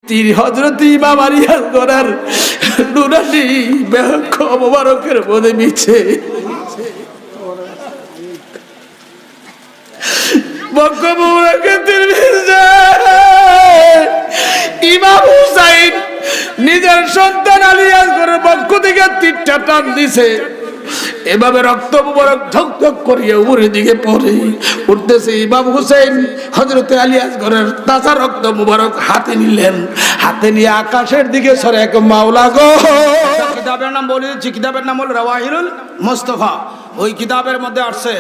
তিনি হযরত ইমাম আলী আসগরের নুরানি বক্ষ মোবারকের মধ্যে মিছে বক্ষ মোবারকের তিরমিজে ইমাম হুসাইন নিজের সন্তান আলী আসগরের বক্ষ থেকে তীরটা টান দিছে, এভাবে রক্ত মুবারক ঝকঝক করিয়ে উপরের দিকে পড়ে উঠতেছে। ইমাম হুসেন হযরত আলী আসগরের তাজা রক্ত মুবারক হাতে নিলেন, হাতে নিয়ে আকাশের দিকে সরে এক মাওলা গো। কিতাবের নাম বলে দিচ্ছি, কিতাবের নাম হল রাওয়াহিলুল মুস্তাফা। ওই কিতাবের মধ্যে আসছে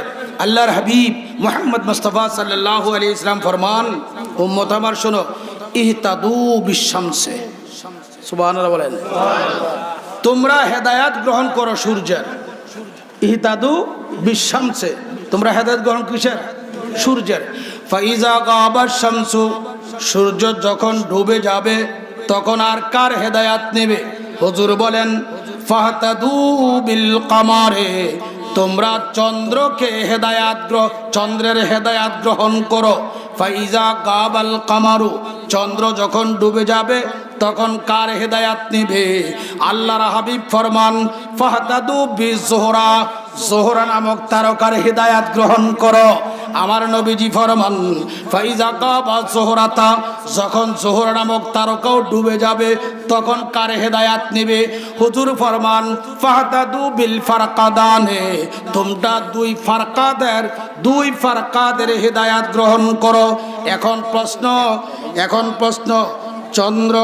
আল্লাহর হাবিব মুহাম্মদ মুস্তাফা সাল্লাল্লাহু আলাইহি ওয়াসাল্লাম ফরমান, উম্মত আমার শোনো, ইহতাদু বিশামসে, সুবহানাল্লাহ বলেন, তোমরা হেদায়াত গ্রহণ করো সূর্যের। ইহতাদু বিশামসে, তোমরা হেদায়েত গ্রহণ কিসের? সূর্যের। ফাইজা গাবাশ শামসু, সূর্য যখন ডুবে যাবে তখন আর কার হেদায়েত নেবে? হুজুর বলেন ফাহতাদু বিল কামারে, তোমরা চন্দ্রকে চন্দ্রের হেদায়েত গ্রহণ করো। ফাইজা গাবাল কামারু, চন্দ্র যখন ডুবে যাবে তখন কার হেদায়াত নিবে? আল্লাহর হাবিব ফরমান ফাহতাদু বিজোহরা, জোহরা নামক তারকার হেদায়াত গ্রহণ করো। আমার নবীজি ফরমান ফাইজা কাবা জোহরাতা, যখন জোহরা নামক তারকাও ডুবে যাবে তখন কার হেদায়াত নিবে? হুজুর ফরমান ফাহতাদু বিল ফারকাদানে, তোমরা দুই ফারকাদের হেদায়াত গ্রহণ করো। এখন প্রশ্ন চন্দ্র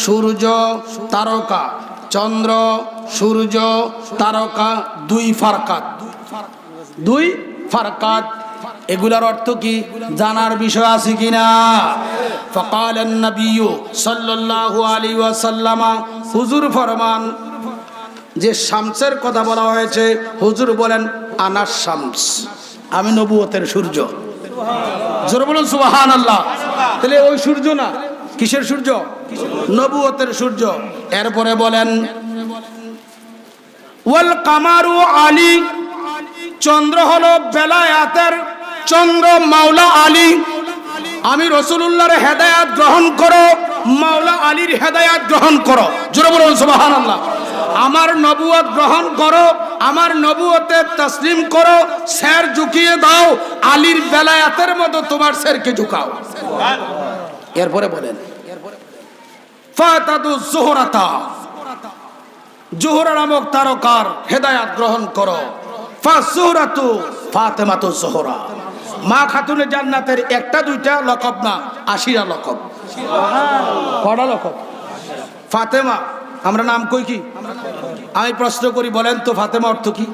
সূর্য তারকা, চন্দ্র সূর্য তারকা দুই ফারকাত, এগুলার অর্থ কি জানার বিষয় আছে কিনা? ফাকালান নবিয়্যু সাল্লাল্লাহু আলাইহি ওয়াসাল্লাম, হুজুর ফরমান যে শামসের কথা বলা হয়েছে, হুজুর বলেন আনা শামস, আমি নবুয়তের সূর্য। জোরে বলুন সুবহানাল্লাহ। তাহলে ওই সূর্য না, কিসের সূর্য? নবুয়তের সূর্য। এরপরে বলেন ওয়াল কামারু আলী, চন্দ্র হলো বেলায়াতের চন্দ্র মাওলা আলী। আমি রাসূলুল্লাহর হেদায়েত গ্রহণ করো, মাওলা আলীর হেদায়েত গ্রহণ করো। জোরে বলুন সুবহানাল্লাহ। আমার নবুয়ত গ্রহণ করো, আমার নবুয়তে তাসলিম করো, স্যার ঝুঁকিয়ে দাও, আলীর বেলায়াতের মতো তোমার স্যারকে ঝুঁকাও। এরপরে বলেন ফাতাদু জোহরাতা, জোহরা নামক তারকার হেদায়াত গ্রহণ করো। ফাজোহরাতু ফাতেমাতু জোহরা, মা খাতুনে জান্নাতের একটা দুইটা লকব না, 80টা লকব। কয়টা লকব? ফাতেমা, আমরা নাম কই কি? আমি প্রশ্ন করি, বলেন তো ফাতেমা অর্থ কি?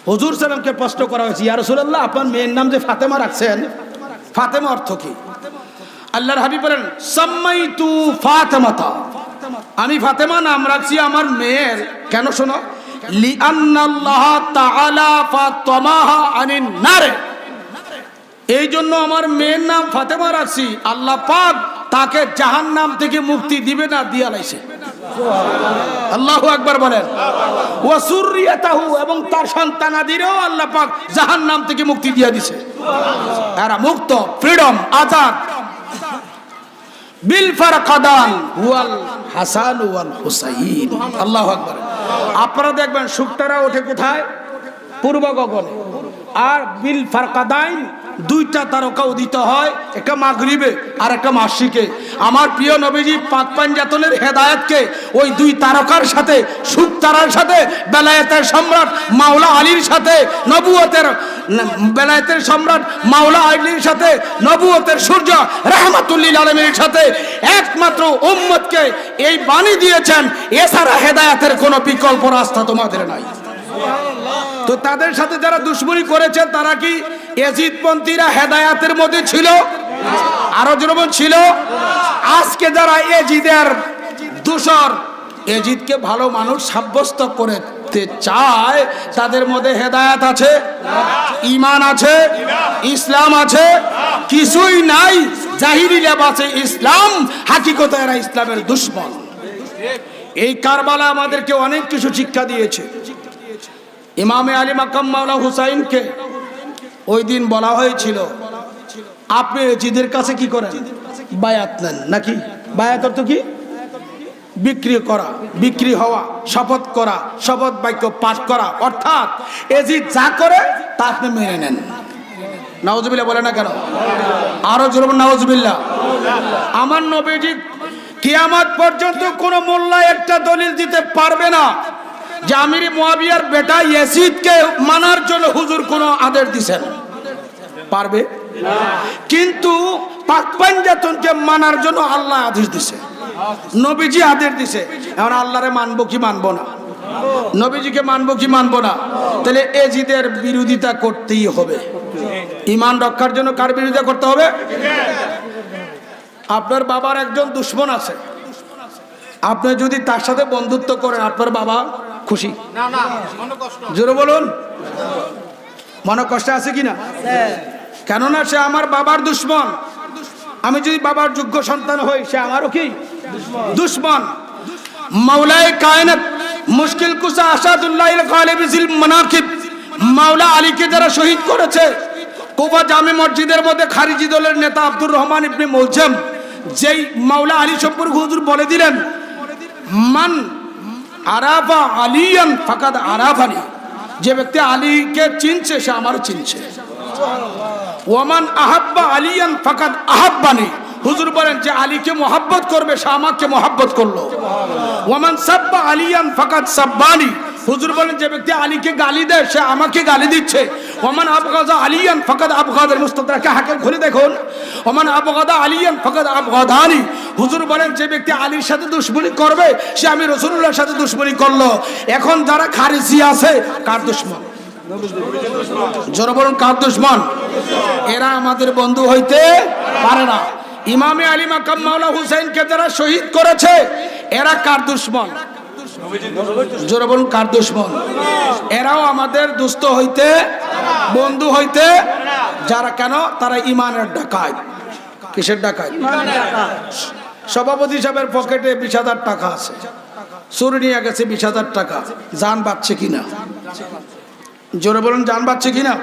হুজুর সাল্লামকে প্রশ্ন করা হয়েছে, ইয়া রাসূলুল্লাহ আপনার মেয়ের নাম যে ফাতেমা রাখছেন, ফাতেমা অর্থ কি? আল্লাহর হাবিব বলেন সাম্মাইতু ফাতেমাতা, আমি ফাতেমা নাম রাখছি আমার মেয়ের। কেন শোনো, লিআন্নাল্লাহ তাআলা ফাতামাহা আনিন নার, এই জন্য আমার মেয়ের নাম ফাতেমা রাখছি। আল্লাহ পাক তাকে জাহান্নাম থেকে মুক্তি দিবে না, দিয়া লাইছে। আল্লাহু আকবার বলেন। ওয়া সুররিয়াতাহু, এবং তার সন্তানাদিরও আল্লাহ পাক জাহান্নাম থেকে মুক্তি দিয়া দিছে, এরা মুক্ত, ফ্রিডম, আজাদ। বিল ফারকাদান ওয়াল হাসান ওয়াল হুসাইন। আল্লাহু আকবার। আপনারা দেখবেন শুকতারা ওঠে কোথায়? পূর্ব গগনে। আর বিল ফারকাদাইন, দুইটা তারকা উদিত হয়, একটা মাগরিবে আর একটা মাশরিকে। আমার প্রিয় নবীজি পাক পাঞ্জাতনের হেদায়েতকে ওই দুই তারকার সাথে, শুকতারার সাথে, বেলায়েতের সম্রাট মাওলা আলীর সাথে, নবুয়তের বেলায়েতের সম্রাট মাওলা আলীর সাথে, নবুয়তের সূর্য রাহমাতুল লিল আলামিনের সাথে একমাত্র উম্মতকে এই বাণী দিয়েছেন, এছাড়া হেদায়েতের কোনো বিকল্প রাস্তা তোমাদের নাই। তো তাদের সাথে যারা দুশমনী করেছেন, তারা কি ইয়াজিদপন্থীরা হেদায়েতের মধ্যে ছিল? আরো যেরকম ছিল। আজকে যারা ইয়াজিদের দোসর, ইয়াজিদকে ভালো মানুষ সাব্যস্ত করতে চায়, তাদের মধ্যে হেদায়েত আছে, ঈমান আছে, ইসলাম আছে? কিছুই নাই। জাহিরি লেবাসে ইসলাম, হাকিকতে এরা ইসলামের দুশমন। এই কারবালা আমাদেরকে অনেক কিছু শিক্ষা দিয়েছে। ইমামে আলী মাকাম মাওলা হুসাইনকে ওই দিন বলা হয়েছিল, আপনি ইয়াজিদের কাছে কি করেন? বায়াত নেন নাকি? বায়াত অর্থ কি? বিক্রি করা, বিক্রি হওয়া, শপথ করা, শপথ বাক্য পাঠ করা। অর্থাৎ এজিদ যা করে তা আপনি মেনে নেন। নাউজুবিল্লাহ বলে না কেন? আরো জোরে বলুন নাউজুবিল্লাহ। আমার নবীজি কিয়ামত পর্যন্ত কোন মোল্লা একটা দলিল দিতে পারবে না যে আমির মুয়াবিয়ার বেটা ইয়াজিদকে মানার জন্য হুজুর কোন আদেশ দিবেন, পারবে না। কিন্তু পাক পাঞ্জাতনকে মানার জন্য আল্লাহ আদেশ দিছে, নবীজি আদেশ দিছে। এখন আল্লাহরে মানবো কি মানবো না? নবীজিকে মানবো কি মানবো না? তাহলে এজিদের বিরোধিতা করতেই হবে। ঈমান রক্ষার জন্য কার বিরোধিতা করতে হবে? আপনার বাবার একজন দুশমন আছে, আপনি যদি তার সাথে বন্ধুত্ব করেন আপনার বাবা খুশি না? না, জোরে বলুন। মনে কষ্ট আছে কিনা? কেননা সে আমার বাবার দুশমন। আমি যদি বাবার যোগ্য সন্তান হই, সে আমারও কি দুশমন। মাওলায়ে কায়নাত মুশকিল কুশা আসাদুল্লাহিল গালিবিল মানাকিব মাওলা আলীকে যারা শহীদ করেছে, কুফা জামে মসজিদের মধ্যে খারিজি দলের নেতা আব্দুর রহমান ইবনে মুলজাম যেই মাওলা আলী সম্পর্কে হুজুর বলে দিলেন, মান আরাফা আলিয়ান ফাকাদ আরাফানি, যে ব্যক্তি আলীকে চিনছে সে আমারও চিনছে। ওয়ামান আহাব্বা আলিয়ান ফাকাদ আহাব্বানি, হুজুর বলেন যে আলীকে মোহাব্বত করবে সে আমাকে মোহাব্বত করলো। ওয়ামান সাব্বা আলিয়ান ফাকাদ সাব্বানি, হুজুর বলেন যে ব্যক্তি আলীকে গালি দেয় সে আমাকে গালি দিচ্ছে। ওমান আবগাদা আলিয়ান ফাকাদ আবগাদাল মুস্তাদরাকে হাকিম খুলে দেখুন, ওমান আবগাদা আলিয়ান ফাকাদ আবগাদানি, হুজুর বলেন যে ব্যক্তি আলীর সাথে দুশমনি করবে সে আমি রাসূলুল্লাহর সাথে দুশমনি করলো। এখন যারা খারিজি আছে কার দুশমন? জোরে বলুন কার দুশমন? এরা আমাদের বন্ধু হইতে পারে না। ইমামে আলী মাকাম মাওলা হুসাইনকে যারা শহীদ করেছে এরা কার দুশমন? জোরে বলুন কার দুশমন? এরাও আমাদের দুস্থ হইতে, বন্ধু হইতে যারা, কেন? তারা ইমানের ডাকাত। কিসের ডাকাত? সভাপতি সাহেবের পকেটে 20,000 টাকা আছে, চুরি নিয়ে গেছে 20,000 টাকা, জান বাঁচছে কিনা? জোরে বলুন জান বাঁচছে কিনা?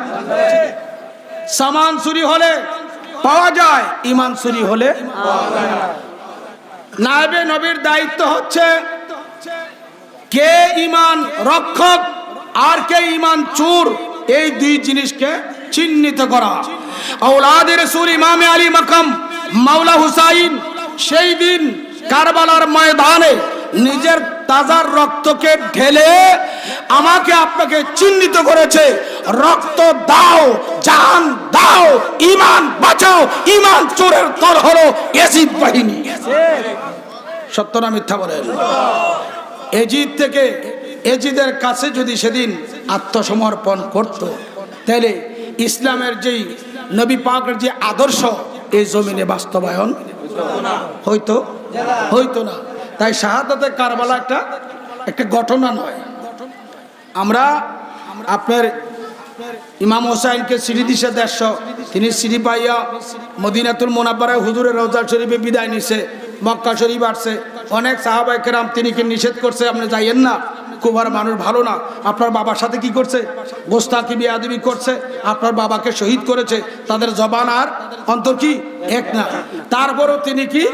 সামান চুরি হলে পাওয়া যায়, ইমান চুরি হলে নায়েবে নবীর দায়িত্ব হচ্ছে কে ইমান রক্ষক আর কে ইমান চোর, এই দুই জিনিসকে চিহ্নিত করা। আওলাদে রাসূল ইমামে আলী মাকাম মাওলা হুসাইন সেই দিন কারবালার ময়দানে নিজের তাজার রক্তকে ঢেলে আমাকে আপনাকে চিহ্নিত করেছে, রক্ত দাও, জান দাও, ইমান বাঁচাও। ইমান চোরের দল হলো ইয়াজিদ বাহিনী। সত্য না মিথ্যা বলেন? এজিদ থেকে, এজিদের কাছে যদি সেদিন আত্মসমর্পণ করত, তাহলে ইসলামের যেই নবী পাকের যে আদর্শ এই জমিনে বাস্তবায়ন হইতো হইতো না। তাই শাহাদাতে কারবালা একটা ঘটনা নয়। আমরা আপনার ইমাম হোসাইনকে সিঁড়ি দিছে 150, তিনি সিঁড়ি পাইয়া মদিনাতুল মুনাব্বারায় হুজুরের রওজা শরীফে বিদায় নিছে, মক্কা শরীফ আসছে। অনেক সাহাবায়ে কেরাম তিনিকে নিষেধ করছে, আপনি যাইয়েন না, কুবার মানুষ ভালো না। আপনার বাবার সাথে কি করছে? গোস্তাকি বেয়াদবি করছে, আপনার বাবাকে শহীদ করেছে। তাদের জবান আর অন্তর কি এক না। তারপরও তিনি কি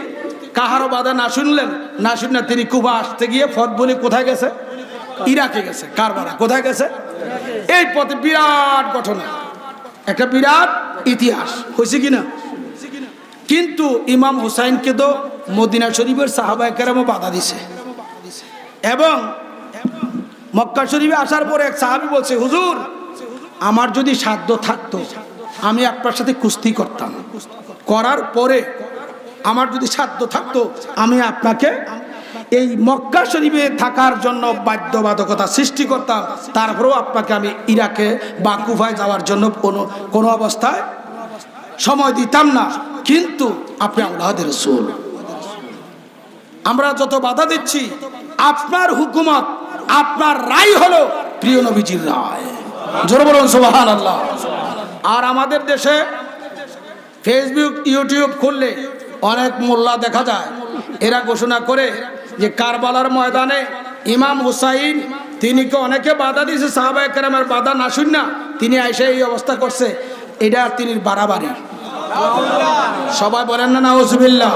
কাহারও বাধা না শুনলেন, না শুনে তিনি কুবা আসতে গিয়ে ফত বলে কোথায় গেছে? ইরাকে গেছে। কারবালা কোথায় গেছে? এই পথে বিরাট ঘটনা, একটা বিরাট ইতিহাস হয়েছে কিনা। কিন্তু ইমাম হুসাইনকে তো মদিনা শরীফের সাহাবায়ে কেরামও বাধা দিছে, এবং মক্কা শরীফে আসার পরে এক সাহাবী বলছে, হুজুর আমার যদি সাধ্য থাকতো আমি আপনার সাথে কুস্তি করতাম, করার পরে আমার যদি সাধ্য থাকতো আমি আপনাকে এই মক্কা শরীফে থাকার জন্য বাধ্যবাধকতা সৃষ্টি করতাম, তারপরেও আপনাকে আমি ইরাকে বা কুফায় যাওয়ার জন্য কোনো অবস্থায় সময় দিতাম না। কিন্তু আপনি আওলাদে রাসূল, আমরা যত বাধা দিচ্ছি আপনার হুকুমত, আপনার রায় হলো প্রিয় নবীজির রায়। জোরে বলুন সুবহানাল্লাহ। আর আমাদের দেশে ফেসবুক ইউটিউব খুললে অনেক মোল্লা দেখা যায়, এরা ঘোষণা করে যে কারবালার ময়দানে ইমাম হুসাইন তিনিকে অনেকে বাধা দিয়েছে, সাহাবায়ে কেরামের বাধা না শুন না তিনি আইসা এই অবস্থা করছে, এটা তিনি বাড়াবাড়ি। সবাই বলেন না নাউজুবিল্লাহ।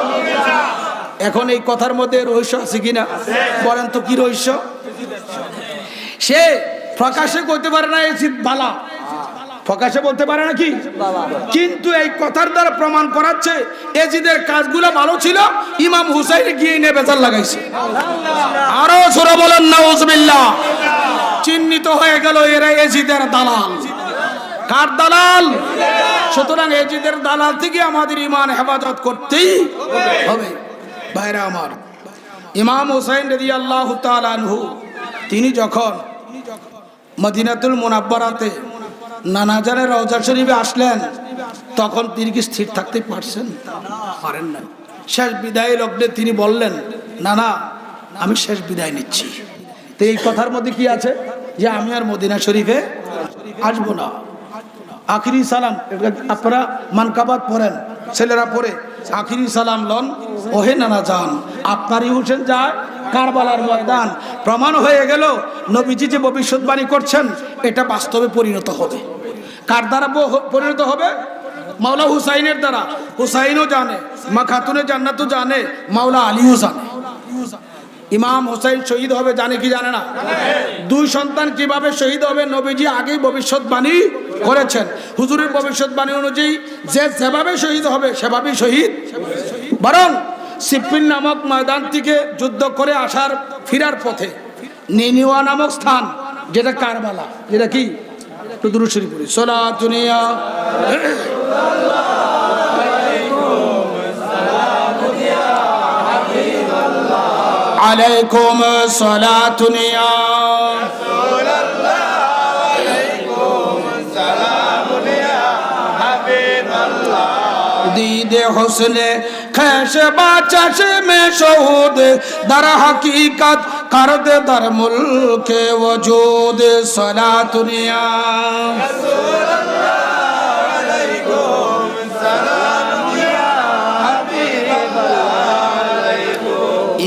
এখন এই কথার মধ্যে রহস্য আছে কিনা বলেন তো, কি রহস্য? সে প্রকাশে করতে পারে না এজিদ বালা, প্রকাশে বলতে পারে না কি, কিন্তু এই কথার দ্বারা প্রমাণ করাচ্ছে এজিদের কাজগুলো ভালো ছিল, ইমাম হুসাইন গিয়ে নিয়ে বেজার লাগাইছে। আরো জোরে বলেন নাউজুবিল্লাহ। চিহ্নিত হয়ে গেল এরা এজিদের দালাল। কার দালাল? সুতরাং এজিদের দালাল থেকে আমাদের ইমান হেফাজত করতেই হবে। ভাইরা আমার, ইমাম হুসাইন রাদিয়াল্লাহু তাআলা আনহু তিনি যখন মদিনাতুল মুনাব্বারাতে নানা জানের রওজা শরীফে আসলেন, তখন তিনি কি স্থির থাকতে পারছেন? পারেন না। শেষ বিদায় লগ্নে তিনি বললেন, নানা আমি শেষ বিদায় নিচ্ছি। তো এই কথার মধ্যে কি আছে যে আমি আর মদিনা শরীফে আসবো না। আখিরি সালাম আপনারা মানকাবাত পড়েন, ছেলেরা পড়ে, আখিরি সালাম লন ওহে নানা যান, আপনারই হোসেন যায় কারবালার ময়দান। প্রমাণ হয়ে গেল নবীজি যে ভবিষ্যৎবাণী করছেন এটা বাস্তবে পরিণত হবে। কার দ্বারা পরিণত হবে? মাওলা হুসাইনের দ্বারা। হুসাইনও জানে, মা খাতুনে জান্নাতও জানে, মাওলা আলীও জানে। ইমাম হুসাইন শহীদ হবে জানে কি জানে না? দুই সন্তান কিভাবে শহীদ হবে নবীজি আগেই ভবিষ্যৎবাণী করেছেন। হুজুরের ভবিষ্যৎবাণী অনুযায়ী যে যেভাবে শহীদ হবে সেভাবেই শহীদ। বরং সিপ্পিন নামক ময়দান থেকে যুদ্ধ করে আসার ফিরার পথে নিনিওয়া নামক স্থান, যেটা কারবালা, যেটা কি একটু দুরূদ শরীফ পড়ি, সালাতুনিয়া আলাইকুম সালাতুনিয়া दीदे हुस्ने खैश बाचश में शहूद दर हकीकत कर दे दर मुल्क वजूद सलातुनिया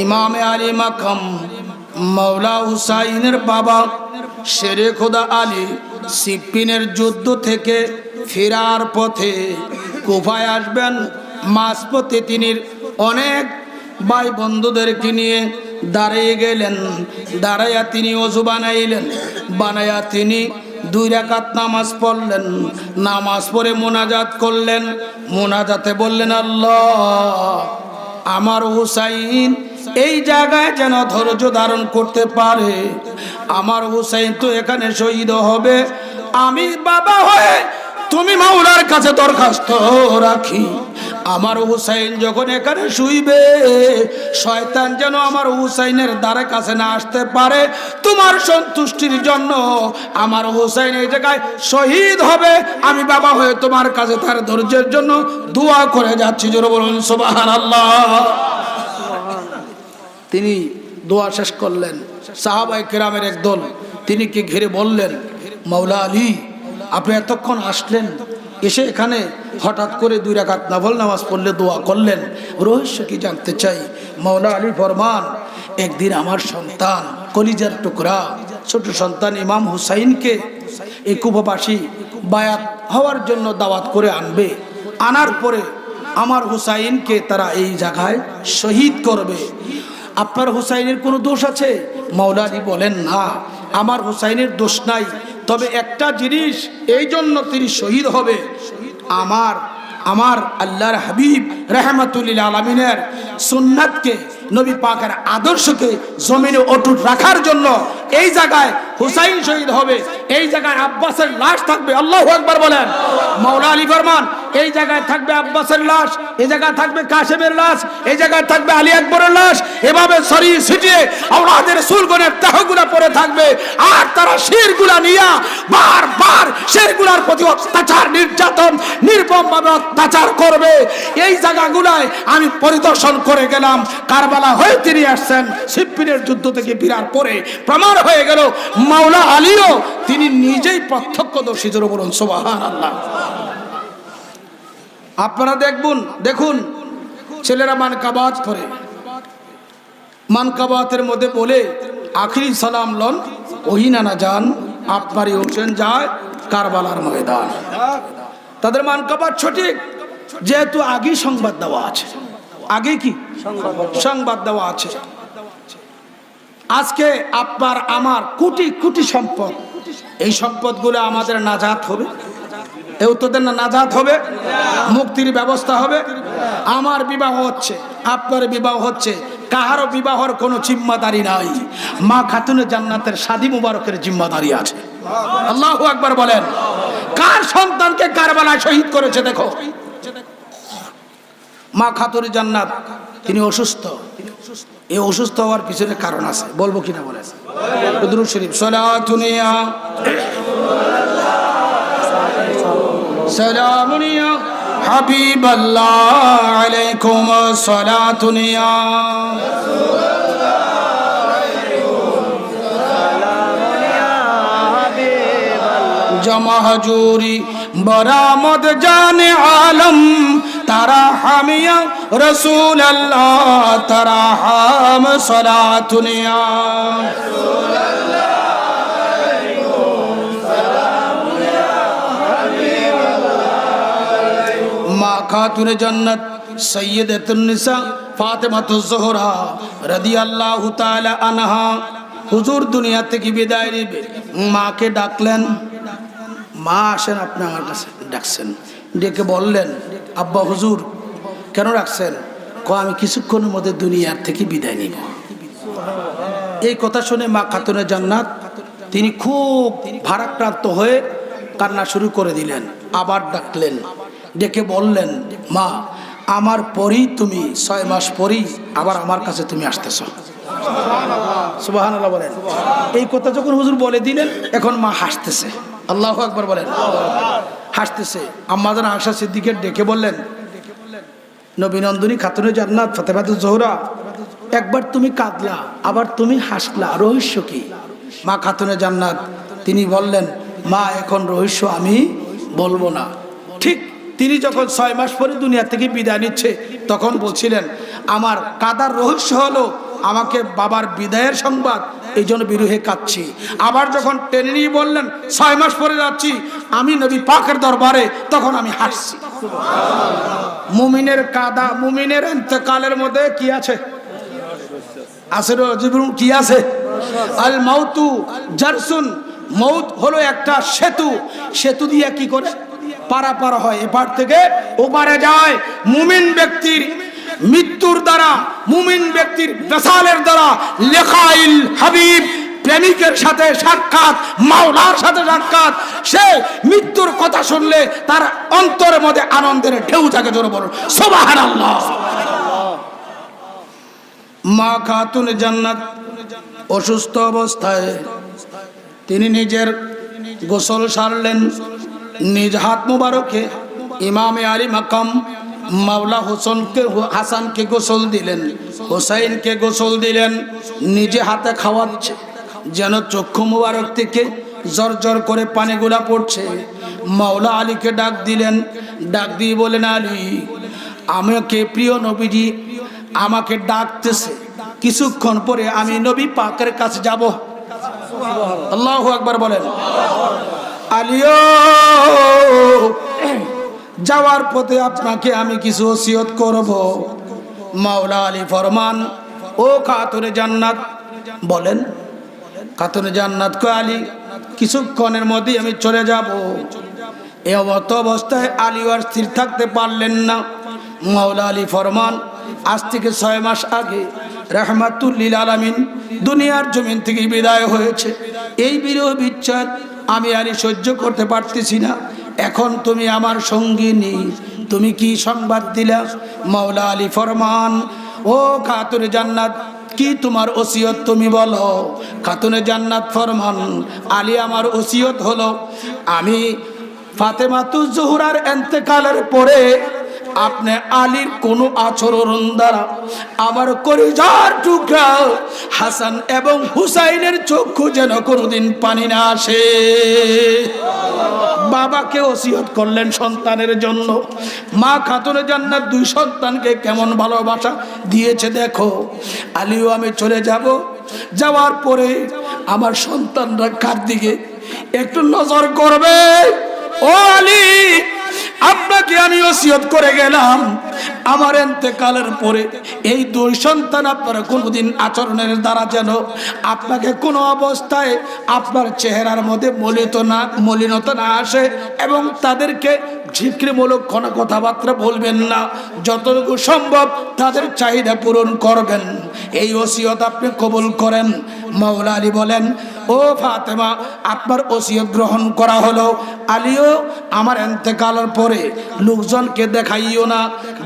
इमाम आली मकम मौला हुसैনের বাবা শেরে খোদা আলী সিপ্পিনের যুদ্ধ থেকে ফেরার পথে কুফায় আসবেন। মাঝপথে তিনি অনেক ভাই বন্ধুদেরকে নিয়ে দাঁড়িয়ে গেলেন। দাঁড়াইয়া তিনি ওযু বানাইলেন, বানাইয়া তিনি 2 রাকাত নামাজ পড়লেন। নামাজ পড়ে মোনাজাত করলেন। মোনাজাতে বললেন, আল্লাহ আমার হুসাইন এই জায়গায় যেন ধৈর্য ধারণ করতে পারে। আমার হুসাইন তো এখানে শহীদ হবে। আমি বাবা হয়ে তুমি মাওলার কাছে দরখাস্ত রাখি, আমার হুসাইন যখন এখানে শুইবে শয়তান যেন আমার হুসাইনের দ্বারে কাছে না আসতে পারে। তোমার সন্তুষ্টির জন্য আমার হুসাইন এই জায়গায় শহীদ হবে। আমি বাবা হয়ে তোমার কাছে তার ধৈর্যের জন্য দোয়া করে যাচ্ছি। জোরে বলুন সুবহানাল্লাহ। তিনি দোয়া শেষ করলেন। সাহাবায়ে কেরামের একদল তিনিকে ঘিরে বললেন, মাওলা আলী আপনি এতক্ষণ আসলেন, এসে এখানে হঠাৎ করে 2 রাকাত নফল নামাজ পড়লে দোয়া করলেন, রহস্য কি জানতে চাই। মাওলা আলী ফরমান, একদিন আমার সন্তান কলিজার টুকরা ছোট সন্তান ইমাম হুসাইনকে এই কুফাবাসী বায়াত হওয়ার জন্য দাওয়াত করে আনবে। আনার পরে আমার হুসাইনকে তারা এই জায়গায় শহীদ করবে। আপনার হুসাইনের কোনো দোষ আছে? মাওলা আলী বলেন, না আমার হুসাইনের দোষ নাই, তবে একটা জিনিস এই জন্য তিনি শহীদ হবে, আমার আল্লাহর হাবিব রাহমাতুল লিল আলামিনের সুন্নাতকে, নবী পাকের আদর্শকে জমিনে অটুট রাখার জন্য এই জায়গায় হুসাইন শহীদ হবে। এই জায়গায় আব্বাসের লাশ থাকবে। আল্লাহু আকবার বলেন। মাওলা আলী ফরমান, এই জায়গায় থাকবে আব্বাসের লাশ, এই জায়গায় থাকবে কাসেমের লাশ, এই জায়গায় থাকবে আলী আকবরের লাশ। এভাবে ছড়িয়ে ছিটিয়ে আওলাদের রাসূলগণের দেহগুলো পড়ে থাকবে। আর তারা শিরগুলা নিয়া বারবার শিরগুলার প্রতি অত্যাচার, নির্যাতন, নির্মমভাবে অত্যাচার করবে। এই জায়গাগুলায় আমি পরিদর্শন করে গেলাম। কারবালা হয়ে তিনি আসছেন সিপ্পিনের যুদ্ধ থেকে ফেরার পরে। প্রমাণ হয়ে গেল মাওলা আলীও তিনি নিজেই প্রত্যক্ষদর্শী। জোরে বলুন সুবহানাল্লাহ। আপনারা দেখুন ছেলেরা মানকাবাত পড়ে, মানকাবাতের মধ্যে বলে আখিরি সালাম লন ওহি নানা যান, আপনারই হোসেন যায় কারবালার ময়দান। তাদের মানকাবাত সঠিক, যেহেতু আগেই সংবাদ দেওয়া আছে, আগে কি সংবাদ দেওয়া আছে, আজকে আপনার আমার কোটি কোটি সম্পদ, এই সম্পদগুলো আমাদের নাজাত হবে, এই উত্তরদের না নাজাত হবে, মুক্তির ব্যবস্থা হবে। আমার বিবাহ হচ্ছে, আপনার বিবাহ হচ্ছে, কাহারও বিবাহর কোনো জিম্মাদারি নাই, মা খাতুনে জান্নাতের শাদী মুবারকের জিম্মাদারি আছে। আল্লাহু আকবার বলেন। কার সন্তানকে কারবালায় শহীদ করেছে দেখো, মা খাতুনে জান্নাত, তিনি অসুস্থ। এই অসুস্থ হওয়ার পিছনে কারণ আছে, বলবো কিনা বলে দুরূদ শরীফ সালাতুনিয়া সালামুনিয়া হাবিবাল্লাহ আলাইকুম সালাতুনিয়া जमा हजूरी बरामद जाने आलम तारा हामिया रसूल अल्लाह तारा हम सलातुनिया माँ खातूने जन्नत सैयदतुन निसा फातिमातुज ज़ोहरा রাদিয়াল্লাহু তাআলা আনহা হুজুর দুনিয়া থেকে বিদায় নেবে, মাকে ডাকলেন। মা আসেন, আপনি আমার কাছে ডাকছেন, ডেকে বললেন, আব্বা হুজুর কেন ডাকছেন? আমি কিছুক্ষণের মধ্যে দুনিয়ার থেকে বিদায় নিব। এই কথা শুনে মা খাতুনে জান্নাত তিনি খুব ভারাক্রান্ত হয়ে কান্না শুরু করে দিলেন। আবার ডাকলেন, ডেকে বললেন, মা আমার পরই তুমি 6 মাস পরই আবার আমার কাছে তুমি আসতেছ। সুবহানাল্লাহ বলেন। এই কথা যখন হুজুর বলে দিলেন, এখন মা হাসতেছে। আল্লাহু আকবার বলেন। হাসতেছে। আম্মা জান আয়েশা সিদ্দিকের ডেকে বললেন, নবী নন্দিনী খাতুনে জান্নাত ফাতেমাতুজ জোহরা, একবার তুমি কাঁদলা, আবার তুমি হাসলা, রহস্য কি? মা খাতুনে জান্নাত তিনি বললেন, মা এখন রহস্য আমি বলবো না। ঠিক তিনি যখন 6 মাস পরে দুনিয়া থেকে বিদায় নিচ্ছে, তখন বলছিলেন, আমার কাদার রহস্য হলো আমাকে বাবার বিদায়ের সংবাদ, এই জন্য বিরহে কাঁদছি। আবার যখন টেনে নিয়ে বললেন 6 মাস পরে যাচ্ছি আমি নবী পাকের দরবারে, তখন আমি হাসছি। মুমিনের কাদা, মুমিনের ইন্তেকালের মধ্যে কি আছে? আসরে জীবন কি আছে? আল মাউতু জারসুন, মৌত হলো একটা সেতু, সেতু দিয়ে কি করে পারাপার হয়, এপার থেকে ওপারে যায়। মুমিন ব্যক্তির মৃত্যুর দ্বারা, মুমিন ব্যক্তির বেসালের দ্বারা লেখাইল হাবিব, প্রেমিকের সাথে সাক্ষাৎ, মাওলার সাথে সাক্ষাৎ, সে মৃত্যুর কথা শুনলে তার অন্তরের মধ্যে আনন্দের ঢেউ থাকে। জোরে বলুন সুবহানাল্লাহ। মা খাতুনে জান্নাত অসুস্থ অবস্থায় তিনি নিজের গোসল সারলেন, নিজ হাত মুবারকে ইমামে আলী মাকাম মাওলা হাসানকে গোসল দিলেন, হোসাইনকে গোসল দিলেন, নিজে হাতে খাওয়াচ্ছে, যেন চক্ষু মুবারক থেকে জর করে পানিগুলা পড়ছে। মাওলা আলীকে ডাক দিলেন, ডাক দিয়ে বলেন, আলী আমাকে প্রিয় নবীজি আমাকে ডাকতেছে, কিছুক্ষণ পরে আমি নবী পাকের কাছে যাব। আল্লাহু আকবার বলেন। আলিও যাওয়ার পথে আপনাকে আমি কিছু ওসিয়ত করব। মাওলা আলী ফরমান, ও খাতুনে জান্নাত। বলেন। খাতুনে জান্নাত কয়, আলী কিছুক্ষণের মধ্যেই আমি চলে যাব। এই অবস্থায় আলী আর স্থির থাকতে পারলেন না। মাওলা আলী ফরমান, আজ থেকে 6 মাস আগে রাহমাতুল লিল আলামিন দুনিয়ার জমিন থেকে বিদায় হয়েছে। এই বিরহ বিচ্ছেদ আমি আলী সহ্য করতে পারতেছি না। এখন তুমি আমার সঙ্গিনী, তুমি কি সংবাদ দিলা? মাওলা আলী ফরমান, ও খাতুনে জান্নাত কি তোমার ওসিয়ত তুমি বলো। খাতুনে জান্নাত ফরমান, আলী আমার ওসিয়ত হলো আমি ফাতেমাতুজ জোহরার ইন্তেকালের পরে আপনি আলীর কোনো আচরণ দ্বারা আমার কলিজার টুকরা হাসান এবং হুসাইনের চক্ষু যেন কোনোদিন পানি না আসে। বাবাকে ওসিয়ত করলেন সন্তানের জন্য। মা খাতুনে জান্নাত 2 সন্তানকে কেমন ভালোবাসা দিয়েছে দেখো। আলীও আমি চলে যাব, যাওয়ার পরে আমার সন্তানরা কার দিকে একটু নজর করবে। ও আলী আপনাকে আমি ওসিয়ত করে গেলাম, আমার ইন্তেকালের পরে এই দুই সন্তান আপনার কোনোদিন আচরণের দ্বারা যেন আপনাকে কোনো অবস্থায় আপনার চেহারার মধ্যে মলিনতা না আসে, এবং তাদেরকে ঝিকরিমূলক কোনো কথাবার্তা বলবেন না, যতটুকু সম্ভব তাদের চাহিদা পূরণ করবেন। এই ওসিয়ত আপনি কবুল করেন। মাওলা আলী বলেন, ও ফাতেমা, আপনার ওসিয়ত গ্রহণ করা হলো। আলীও আমার ইন্তেকালের পরে লোকজনকে দেখাইও না,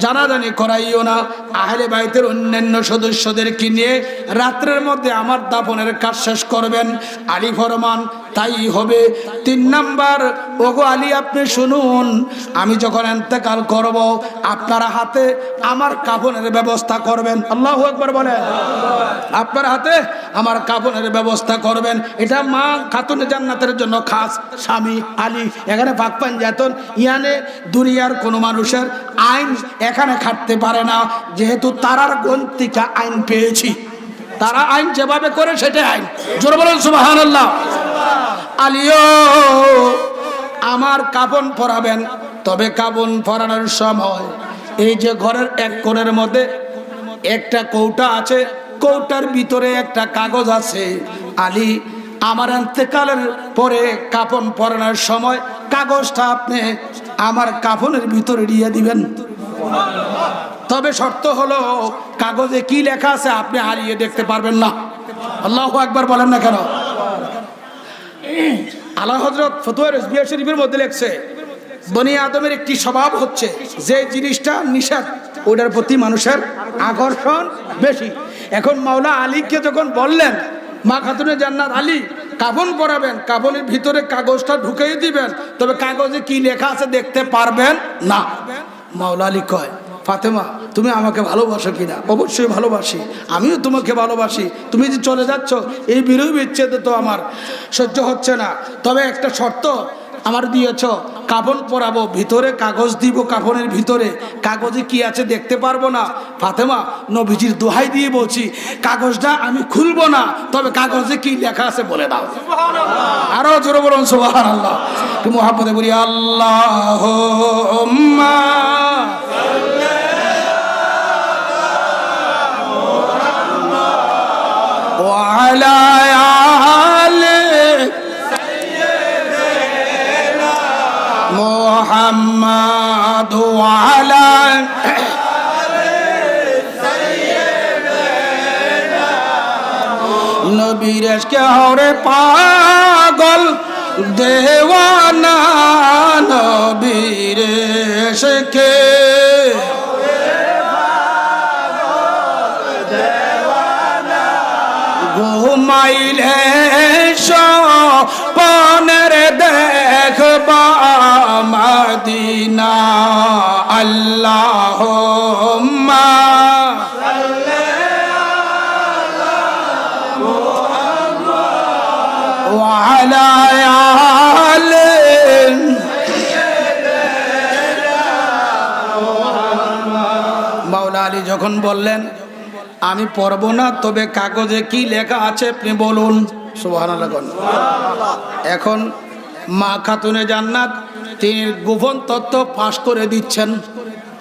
জানাজানি করাইও না, আহলে বাইতের অন্যান্য সদস্যদেরকে নিয়ে রাত্রের মধ্যে আমার দাফনের কাজ শেষ করবেন। আলী ফরমান, তাই হবে। 3 নাম্বার, ওগো আলী আপনি শুনুন, আমি যখন ইন্তেকাল করব আপনার হাতে আমার কাফনের ব্যবস্থা করবেন। আল্লাহু আকবার বলেন। আপনার হাতে আমার কাফনের ব্যবস্থা করবেন। এটা মা খাতুনে জান্নাতের জন্য খাস স্বামী আলী। এখানে পাক পাঞ্জাতন ইয়ানে দুনিয়ার কোনো মানুষের আইন এখানে খাটতে পারে না, যেহেতু তারার গ্রন্থিকা আইন পেয়েছি। তারা আইন যেভাবে করে সেটাই আইন। জোরে বলেন সুবহানাল্লাহ। আলীও আমার কাফন পরাবেন, তবে কাফন পরানোর সময় এই যে ঘরের এক কোণের মধ্যে একটা কৌটা আছে, কৌটার ভিতরে একটা কাগজ আছে। আলী আমার ইন্তেকালের পরে কাফন পরানোর সময় কাগজটা আপনি আমার কাফনের ভিতরে দিয়ে দিবেন। তবে শর্ত হলো কাগজে কি লেখা আছে আপনি হারিয়ে দেখতে পারবেন না। আল্লাহু আকবার বলেন না কেন? আলা হযরত ফতোয়া রিজভিয়া শরীফের মধ্যে লেখছে, বনি আদমের একটি স্বভাব হচ্ছে যে জিনিসটা নিষেধ ওটার প্রতি মানুষের আকর্ষণ বেশি। এখন মাওলা আলীকে যখন বললেন, মা খাতুনে জান্নাত আলী কাফন পরাবেন, কাফনের ভিতরে কাগজটা ঢুকিয়ে দিবেন, তবে কাগজে কি লেখা আছে দেখতে পারবেন না। মাওলা আলী কয়, ফাতেমা তুমি আমাকে ভালোবাসো কিনা? অবশ্যই ভালোবাসি, আমিও তোমাকে ভালোবাসি। তুমি যে চলে যাচ্ছ, এই বিরহ বিচ্ছেদ তো আমার সহ্য হচ্ছে না। তবে একটা শর্ত আমার দিয়েছ, কাফন পরাবো, ভিতরে কাগজ দিব, কাফনের ভিতরে কাগজে কি আছে দেখতে পারবো না। ফাতেমা নবীজির দোহাই দিয়ে বলছি, কাগজটা আমি খুলবো না, তবে কাগজে কি লেখা আছে বলে দাও। আরো জোরে বলুন সুবহানাল্লাহ। কি মুহাব্বতে বলি আল্লাহুম্মা وعلى آل سيدنا محمد وعلى آل سيدنا নবীর ইশকে হরে পাগল দেওয়ানা, নবীর ইশকে ঘুমাইলে স্বপ্নের দেখবা মদিনা। আল্লাহুম্মা সাল্লি আলা মুহাম্মাদ ওয়া আলা আলি সাইয়্যিদিনা মুহাম্মাদ। মাওলা আলী যখন বললেন, আমি পড়ব না, তবে কাগজে কি লেখা আছে আপনি বলুন। সুবহানাল্লাহ। এখন মা খাতুনে জান্নাত তিনি গোপন তত্ত্ব ফাঁস করে দিচ্ছেন।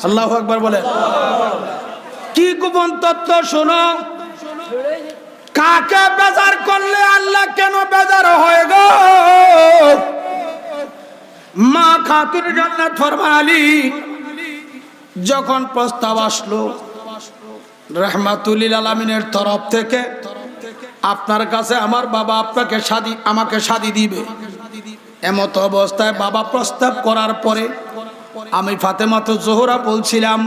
আল্লাহু আকবার বলেন। কি গোপন তত্ত্ব? শোনো, কাকে বেজার করলে আল্লাহ কেন বেজার হয় গো? মা খাতুনে জান্নাত ফরমান, আলী যখন প্রস্তাব আসলো রাহমাতুল লিল আলামিনের তরফ থেকে, আপনার কাছে আমার বাবা আপনাকে আমাকে শাদী দিবে, এমত অবস্থায় বাবা প্রস্তাব করার পরে আমি ফাতেমাতু জোহরা বলছিলাম,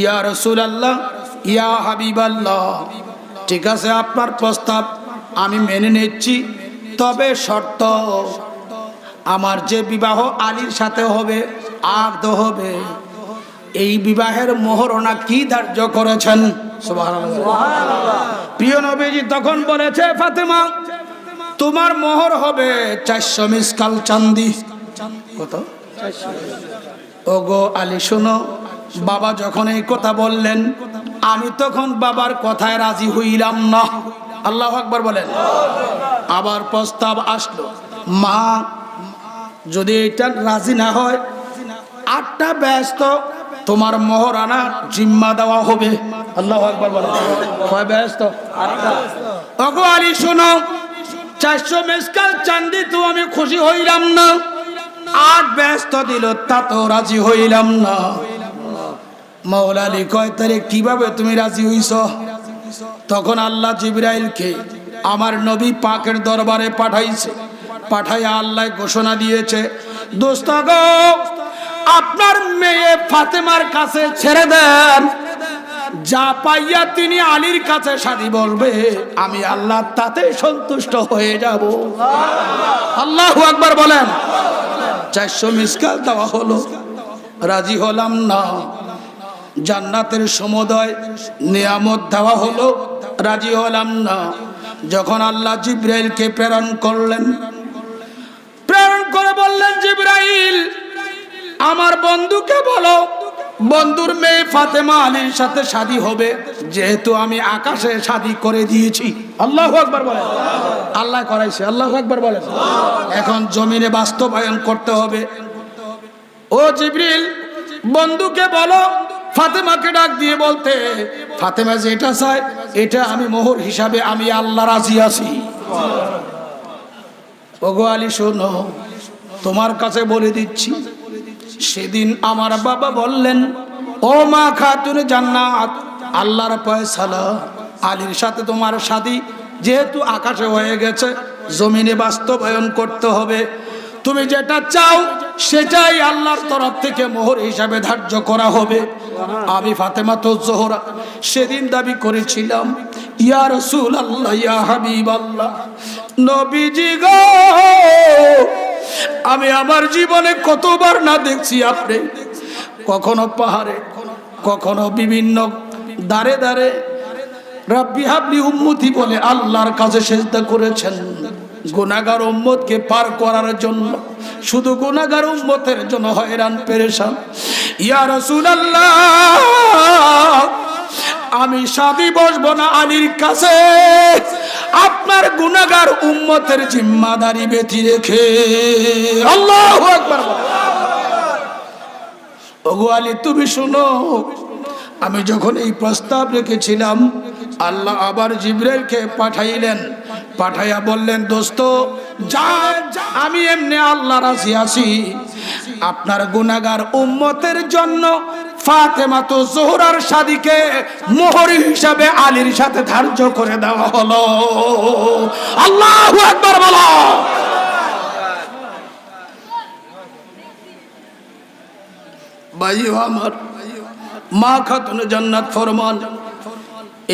ইয়া রাসূলুল্লাহ, ইয়া হাবিবাল্লাহ, ঠিক আছে আপনার প্রস্তাব আমি মেনে নিচ্ছি, তবে শর্ত আমার যে বিবাহ আলীর সাথে হবে, আকদ হবে, এই বিবাহের মোহরনা কি ধার্য করেছেন? সুবহানাল্লাহ। প্রিয় নবীজি তখন বলেছে, ফাতেমা তোমার মোহর হবে 400 মিসকাল চাঁদি। কত? 400। ওগো আলী শোনো, বাবা যখন এই কথা বললেন, আমি তখন বাবার কথায় রাজি হইলাম না। আল্লাহু আকবার বলেন। আবার প্রস্তাব আসলো, মা যদি এটা রাজি না হয়, 8টা ব্যস্ত তোমার মোহরানা জিম্মা দেওয়া হবে। আল্লাহু আকবার বলো। কয় ব্যস্ত? 8টা। ওগো আলী শোনো, 400 মেসকাল চাঁদি তো আমি খুশি হইলাম না, 8 ব্যস্ত দিল তা তো রাজি হইলাম না। মাওলা আলী কয় তারে কিভাবে তুমি রাজি হইছ? তখন আল্লাহ জিবরাইলকে আমার নবী পাকের দরবারে পাঠাইছে। পাঠাইয়া আল্লাহ ঘোষণা দিয়েছে, দোস্ত গো, আপনার মেয়ে ফাতেমার কাছে ছেড়ে দেন, যা পাইয়া তিনি আলীর কাছে শাদী বলবে আমি আল্লাহ তাতে সন্তুষ্ট হয়ে যাব। আল্লাহু আকবার বলেন। 400 মিসকাল দেওয়া হলো, রাজি হলাম না। জান্নাতের সমুদয় নিয়ামত দেওয়া হলো, রাজি হলাম না। যখন আল্লাহ জিবরাইলকে প্রেরণ করলেন, প্রেরণ করে বললেন, জিবরাইল আমার বন্ধুকে বলো বন্ধুর মেয়ে ফাতেমা আলীর সাথে শাদী হবে, যেহেতু আমি আকাশে শাদী করে দিয়েছি। আল্লাহু আকবার বলেন। আল্লাহ করাইছে। আল্লাহু আকবার বলেন। এখন জমিনে বাস্তবায়ন করতে হবে। ও জিবরিল, বন্ধুকে বলো ফাতেমাকে ডাক দিয়ে বলতে, ফাতেমা যেটা চায় এটা আমি মোহর হিসাবে আমি আল্লাহ রাজি আছি। ওগো আলী শোনো, তোমার কাছে বলে দিচ্ছি, সেদিন আমার বাবা বললেন, ও মা খাতুন জান্নাত, আল্লাহর ফয়সালা, আলীর সাথে তোমার শাদী যেহেতু আকাশে হয়ে গেছে, জমিনে বাস্তবায়ন করতে হবে। তুমি যেটা চাও সেটাই আল্লাহর তরফ থেকে মোহর হিসাবে ধার্য করা হবে। আমি ফাতেমাতুজ জোহরা সেদিন দাবি করেছিলাম, ইয়া রাসূলুল্লাহ, ইয়া হাবিবাল্লাহ, নবীজি গো, আমি আমার জীবনে কতবার না দেখছি আপনি কখনো পাহাড়ে, কখনো বিভিন্ন দাঁড়ে দাঁড়ে রাব্বি হাবলি উম্মতি বলে আল্লাহর কাছে সিজদা করেছেন, গুনাহগার উম্মতকে পার করার জন্য, শুধু গুনাহগার উম্মতের জন্য হয়রান পেরেশান। ইয়া রাসূলুল্লাহ, আমি শাদী বসবো না আলীর কাছে, আপনার গুনাহগার উম্মতের জিম্মাদারি বেঁধে রেখে। আল্লাহু আকবার। ওগো আলী তুমি শুনো, আমি যখন এই প্রস্তাব রেখেছিলাম, আল্লাহ আবার জিবরাইলকে পাঠাইলেন। পাঠাইয়া বললেন, দোস্ত যা, আমি এমনি আল্লাহ রাজি আছি, আপনার গুনাহগার উম্মতের জন্য ফাতেমাতুজ জোহরার শাদীকে মোহর হিসাবে আলীর সাথে ধার্য করে দেওয়া হলো। আল্লাহু আকবার বলো। ভাইও আমার, মা খাতুন জান্নাত ফরমান,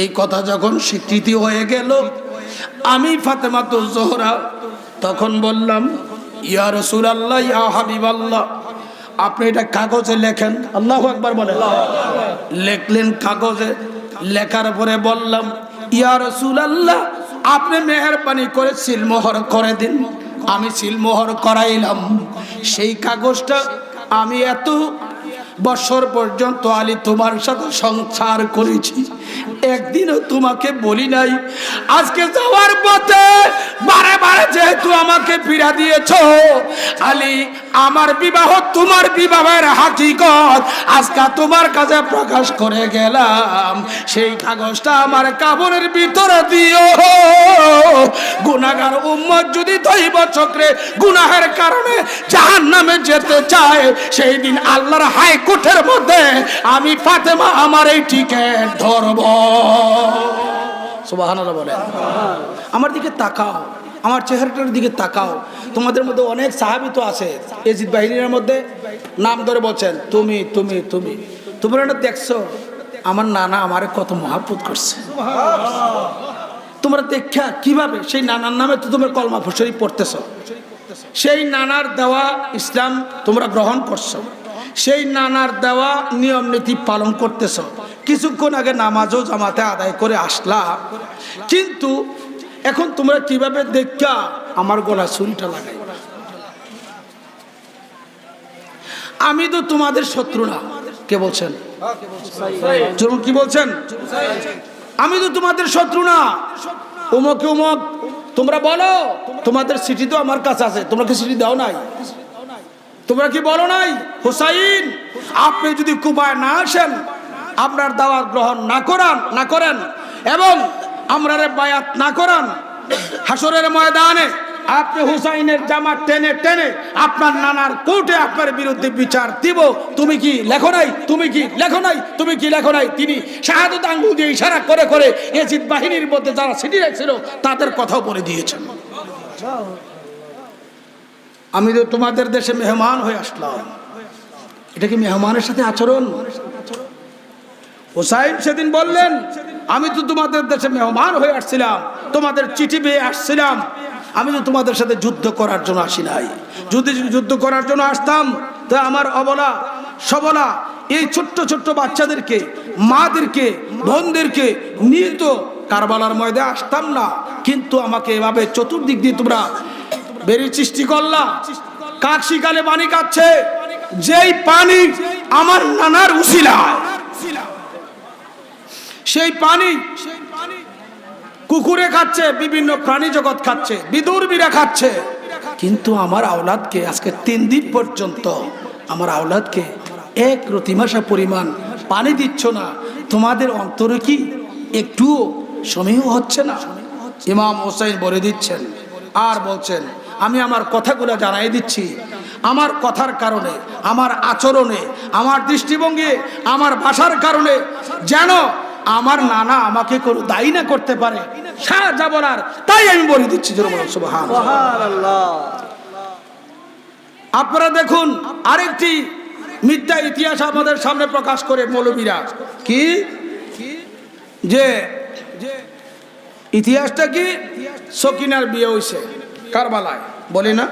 এই কথা যখন স্বীকৃতি হয়ে গেল, আমি ফাতেমাতুজ জোহরা তখন বললাম, ইয়া রাসূলুল্লাহ, ইয়া হাবিবাল্লাহ, আপনি এটা কাগজে লেখেন। আল্লাহু আকবার বলেন। লিখলেন কাগজে। লেখার পরে বললাম, ইয়া রাসূলুল্লাহ, আপনি মেহেরবানি করে সিলমোহর করে দিন। আমি সিলমোহর করাইলাম। সেই কাগজটা আমি এত বছর পর্যন্ত আলী তোমার সাথে সংসার করেছি, একদিনও তোমাকে বলি নাই। আজকে যাওয়ার পথে বারে বারে যেহেতু আমাকে পীড়া দিয়েছো, আলী আমার বিবাহ তোমার বিবাহের হাকিকত আজকে তোমার কাছে প্রকাশ করে গেলাম। সেই কাগজটা আমার কাবরের ভিতরে দিও। গুনাহগার উম্মত যদি দৈব চক্রে গুনাহের কারণে জাহান্নামে যেতে চায়, সেই দিন আল্লাহর হাইকোর্টের মধ্যে আমি ফাতেমা আমার এই টিকেট ধরব। সুবহানাল্লাহ বলে। আমার দিকে তাকাও, আমার চেহারাটার দিকে তাকাও। তোমাদের মধ্যে অনেক সাহাবী তো আছে, এজিদ বাহিনীর মধ্যে নাম ধরে বলছেন, তুমি তুমি তুমি তোমরা এটা দেখছো আমার নানা আমারে কত মহব্বত করছে। তোমরা দেখা কিভাবে সেই নানার নামে তো তোমরা কলমা শরীফ পড়তেছ, সেই নানার দেওয়া ইসলাম তোমরা গ্রহণ করছো, সেই নানার দেওয়া নিয়ম নীতি পালন করতেছ। কিছুক্ষণ আগে নামাজও জামাতে আদায় করে আসলা, কিন্তু এখন তোমরা কিভাবে দেখা আমার গলা ছুরিটা লাগাই। আমি তো তোমাদের শত্রু না। কে বলছেন? চলুন, কি বলছেন? আমি তো তোমাদের শত্রু না। উমক উমক তোমরা বলো, তোমাদের সিটি তো আমার কাছে আছে, তোমরা কি সিটি দাও নাই? তোমরা কি বলো নাই হুসাইন আপনি যদি কুফায় না আসেন, আপনার দাওয়াত গ্রহণ না করেন এবং আমরারে বায়াত না করান, হাসরের ময়দানে আপনি হুসাইনের জামা টেনে টেনে আপনার নানার কোর্টে আপনার বিরুদ্ধে বিচার দিব। তুমি কি লেখো নাই, তুমি কি লেখো নাই, তুমি কি লেখো নাই? তিনি শাহাদত আঙ্গুল দিয়ে ইশারা করে করে ইয়াজিদ বাহিনীর মধ্যে যারা সিটি রাখছিল তাদের কথাও বলে দিয়েছেন। আমি তো তোমাদের দেশে মেহমান হয়ে আসলাম, এটা কি মেহমানের সাথে আচরণ? হুসাইন সেদিন বললেন, আমি তো তোমাদের দেশে মেহমান হয়ে আসছিলাম, তোমাদের চিঠি পেয়ে আসছিলাম, আমি তো তোমাদের সাথে যুদ্ধ করার জন্য আসি নাই। যদি যুদ্ধ করার জন্য আসতাম তো আমার অবলা সবলা এই ছোট্ট ছোট্ট বাচ্চাদেরকে, মাদেরকে, বোনদেরকে নিয়ে তো কারবালার ময়দানে আসতাম না। কিন্তু আমাকে এভাবে চতুর্দিক দিয়ে তোমরা বেরি সৃষ্টি করলা। কাক শিকালে পানি খাচ্ছে, যেই পানি আমার নানার উসিলায়, সেই পানি কুকুরে খাচ্ছে, বিভিন্ন প্রাণী জগৎ খাচ্ছে, বিদুর্মীরা খাচ্ছে, কিন্তু আমার আওলাদকে আজকে 3 দিন পর্যন্ত আমার আওলাদকে এক রতিমাসা পরিমাণ পানি দিচ্ছ না। তোমাদের অন্তরে কি একটু সমীহ হচ্ছে না? ইমাম হোসেন বলে দিচ্ছেন আর বলছেন, আমি আমার কথাগুলো জানাই দিচ্ছি, আমার কথার কারণে, আমার আচরণে, আমার দৃষ্টিভঙ্গি, আমার ভাষার কারণে যেন আমার নানা আমাকে কোনো দায়ী না করতে পারে, সাজা বলার, তাই আমি বলে দিচ্ছি। সুবহানাল্লাহ। আপনারা দেখুন আরেকটি মিথ্যা ইতিহাস আমাদের সামনে প্রকাশ করে মৌলবীরা, কি যে ইতিহাসটা কি, সকিনার বিয়ে হয়েছে কারবালায়, বলি না?